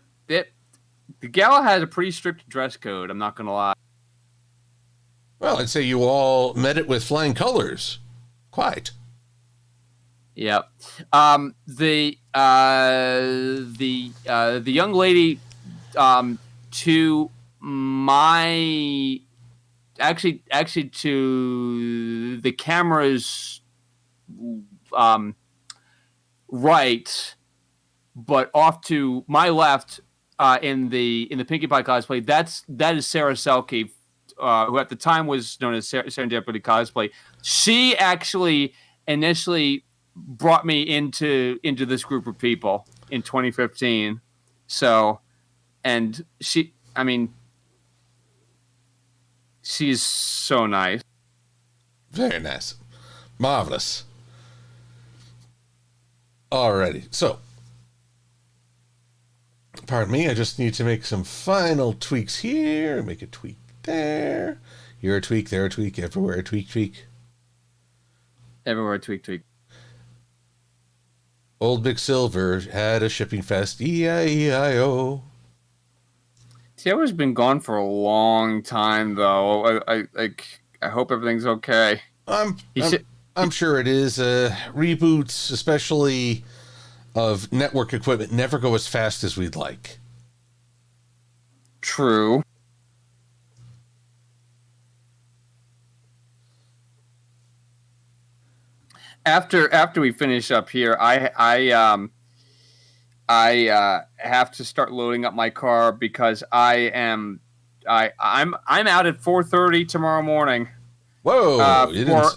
gala had a pretty strict dress code, I'm not gonna lie. Well, I'd say you all met it with flying colors. Quite. Yep. The young lady to my actually to the camera's right, but off to my left in the Pinkie Pie cosplay. That is Sarah Selke, who at the time was known as Serendipity Cosplay. She actually initially brought me into this group of people in 2015. So, and she's so nice. Very nice. Marvelous. Alrighty, so, pardon me, I just need to make some final tweaks here, make a tweak there, here a tweak, there a tweak, everywhere a tweak. Everywhere a tweak. Old Big Silver had a shipping fest, E-I-E-I-O. Taylor's been gone for a long time, though. I hope everything's okay. I'm sure it is. Reboots, especially of network equipment, never go as fast as we'd like. True. After we finish up here, I have to start loading up my car because I'm out at 4:30 tomorrow morning. Whoa!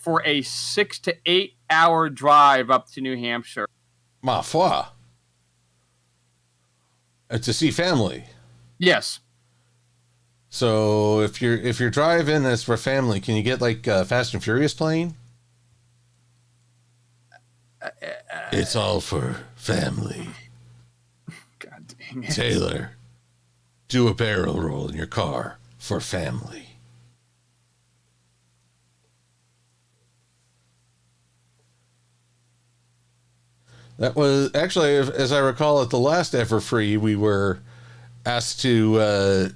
For a 6 to 8 hour drive up to New Hampshire. Ma foi. To see family. Yes. So if you're driving as for family, can you get like Fast and Furious playing? It's all for family. God dang it. Taylor, do a barrel roll in your car for family. That was actually, as I recall, at the last Ever Free, we were asked to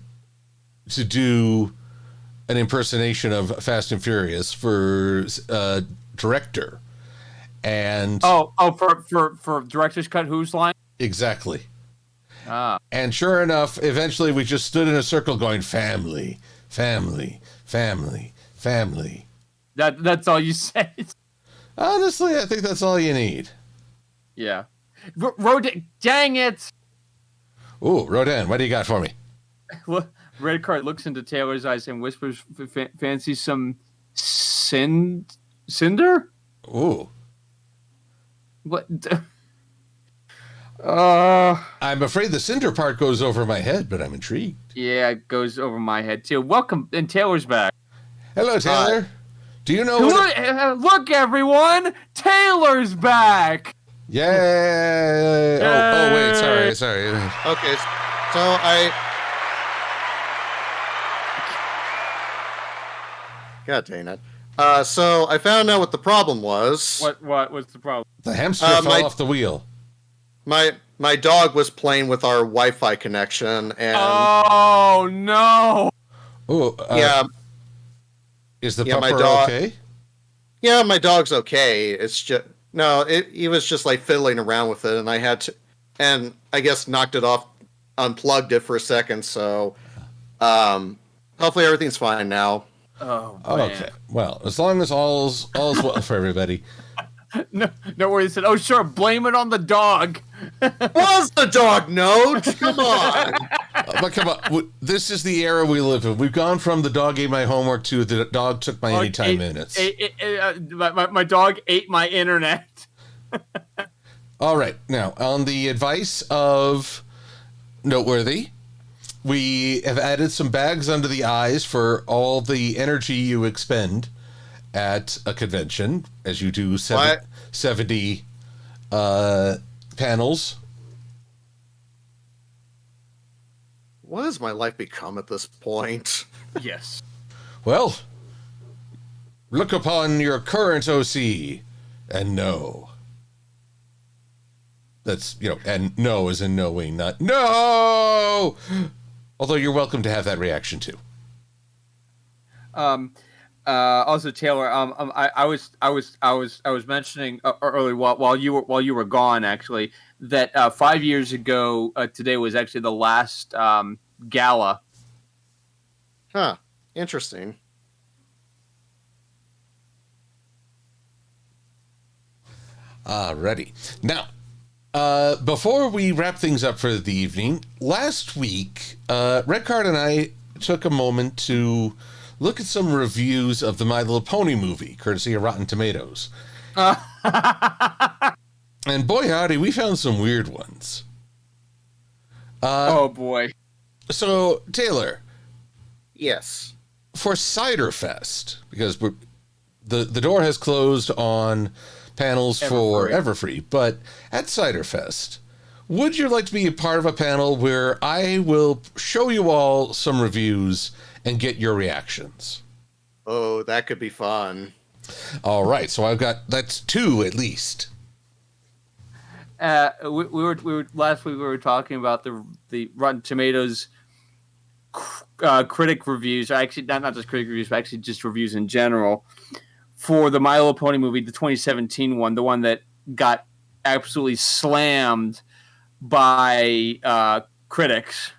do an impersonation of Fast and Furious for director. And for director's cut, whose line? Exactly. And sure enough, eventually we just stood in a circle going, family, family, family, family. That's all you said. Honestly, I think that's all you need. Yeah. Rodan, dang it! Ooh, Rodan, what do you got for me? Red Card looks into Taylor's eyes and whispers, "Fancy some cinder?" Ooh. What? I'm afraid the cinder part goes over my head, but I'm intrigued. Yeah, it goes over my head too. Welcome, and Taylor's back. Hello, Taylor. Do you know Look, everyone! Taylor's back! Yay! Oh, wait, sorry. Okay, so God dang it. So I found out what the problem was. What's the problem? The hamster fell off the wheel. My dog was playing with our Wi-Fi connection, and oh no! Yeah. Is the pupper okay? Yeah, my dog's okay. It's just he was just like fiddling around with it, and I had to, and I guess knocked it off, unplugged it for a second. So, hopefully everything's fine now. Oh, man. Okay. Well, as long as all's well for everybody. No worries. Said, oh, sure, blame it on the dog. Was the dog no? Come on. But come on, this is the era we live in. We've gone from the dog ate my homework to the dog took my anytime minutes. My dog ate my internet. All right. Now, on the advice of Noteworthy, we have added some bags under the eyes for all the energy you expend at a convention, as you do 70 panels. What has my life become at this point? Yes. Well, look upon your current OC and know. That's, and no as in knowing, not no! Although you're welcome to have that reaction too. Also, Taylor, I was mentioning earlier while you were gone, actually, that 5 years ago today was actually the last gala. Huh. Interesting. Ready. Now, before we wrap things up for the evening, last week, Redcard and I took a moment to look at some reviews of the My Little Pony movie, courtesy of Rotten Tomatoes. And boy, howdy, we found some weird ones. Oh, boy. So, Taylor. Yes. For Cider Fest, because the door has closed on panels for Everfree, but at Cider Fest, would you like to be a part of a panel where I will show you all some reviews and get your reactions? Oh, that could be fun. All right, so that's 2 at least. We were last week we were talking about the Rotten Tomatoes critic reviews. Actually, not just critic reviews, but actually just reviews in general for the My Little Pony movie, the 2017 one, the one that got absolutely slammed by critics.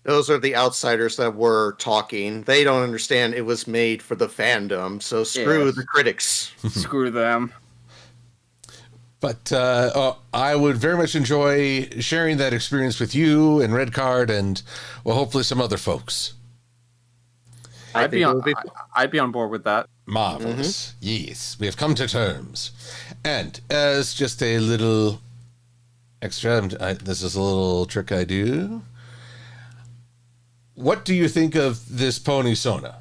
Those are the outsiders that were talking. They don't understand it was made for the fandom, so screw the critics. Screw them. But I would very much enjoy sharing that experience with you and Redcard and, well, hopefully some other folks. I'd be on board with that. Marvelous. Mm-hmm. Yes, we have come to terms. And as just a little extra, this is a little trick I do. What do you think of this pony Sona?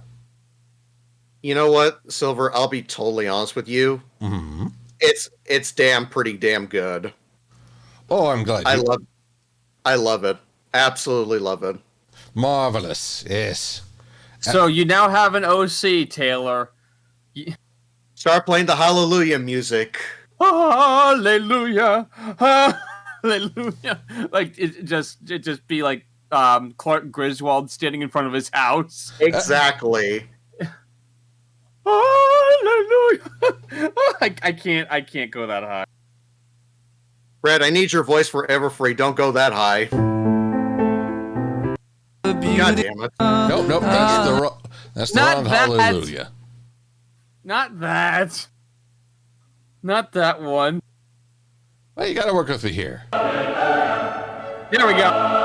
You know what, Silver? I'll be totally honest with you. Mm-hmm. It's pretty damn good. Oh, I'm glad. I love it. Absolutely love it. Marvelous. Yes. So you now have an OC, Taylor. Start playing the Hallelujah music. Hallelujah. Hallelujah. Like it just be like Clark Griswold standing in front of his house. Exactly. Hallelujah. I can't go that high. Brad, I need your voice for Everfree. Don't go that high. God damn it. Nope. That's the wrong hallelujah. Not that. Not that one. Well, you got to work with me here. There we go.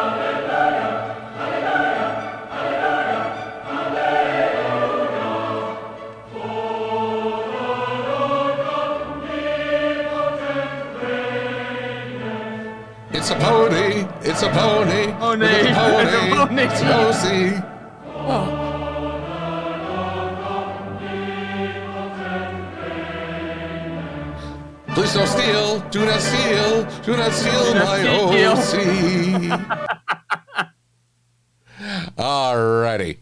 It's a pony. It's a pony. Pony. It's a pony. It's a pony. It's an OC. Oh. Please don't steal. Do not steal. Do not steal my OC. Alrighty.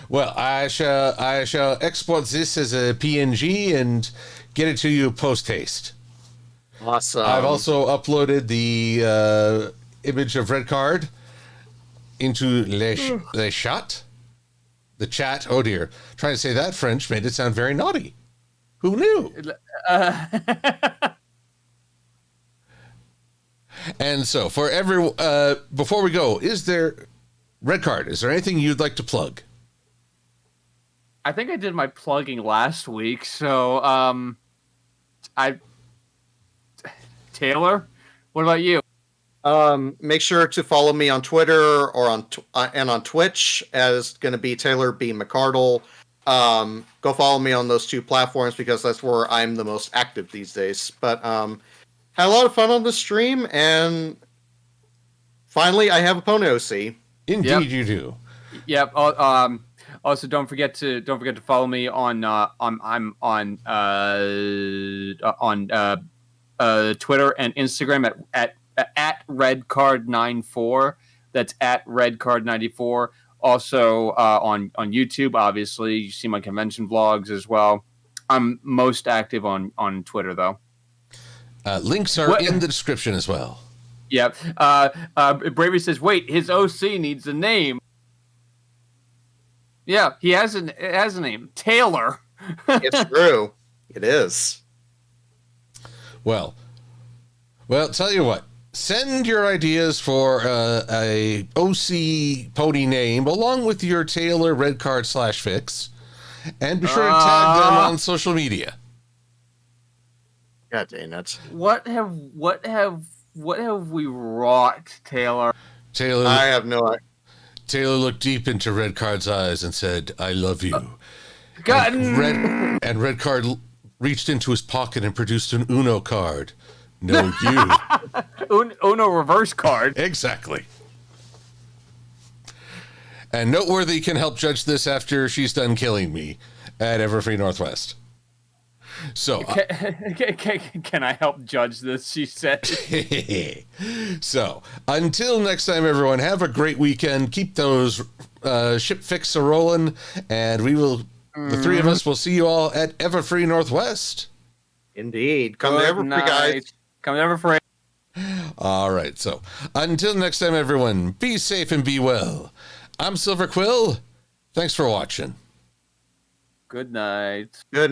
Well, I shall export this as a PNG and get it to you post haste. Awesome. I've also uploaded the image of Red Card into Le Chat. The chat. Oh dear. Trying to say that French made it sound very naughty. Who knew? And so, for every before we go, is there Red Card? Is there anything you'd like to plug? I think I did my plugging last week, so Taylor, what about you? Make sure to follow me on Twitter or on Twitch, as going to be Taylor B. McCardle. Go follow me on those two platforms because that's where I'm the most active these days. But had a lot of fun on the stream, and finally, I have a Pony OC. Indeed, you do. Yep. Also, don't forget to follow me on Twitter and Instagram at redcard94. That's at redcard94. Also on YouTube, obviously, you see my convention vlogs as well. I'm most active on Twitter though. Links are in the description as well. Yep. Bravey says, "Wait, his OC needs a name." Yeah, it has a name, Taylor. It's true. It is. Well, tell you what. Send your ideas for a OC pony name along with your Taylor Red Card /fix, and be sure to tag them on social media. God dang it! What have we wrought, Taylor? Taylor, I have no idea. Taylor looked deep into Red Card's eyes and said, "I love you." And Red Card reached into his pocket and produced an Uno card. No, you. Uno reverse card. Exactly. And Noteworthy can help judge this after she's done killing me at Everfree Northwest. So, can I help judge this? She said. So, until next time, everyone, have a great weekend. Keep those ship fixes rolling, and we will. The three of us will see you all at Everfree Northwest. Indeed, come to Everfree, guys. Come to Everfree. All right. So, until next time, everyone, be safe and be well. I'm Silver-Quill. Thanks for watching. Good night. Good.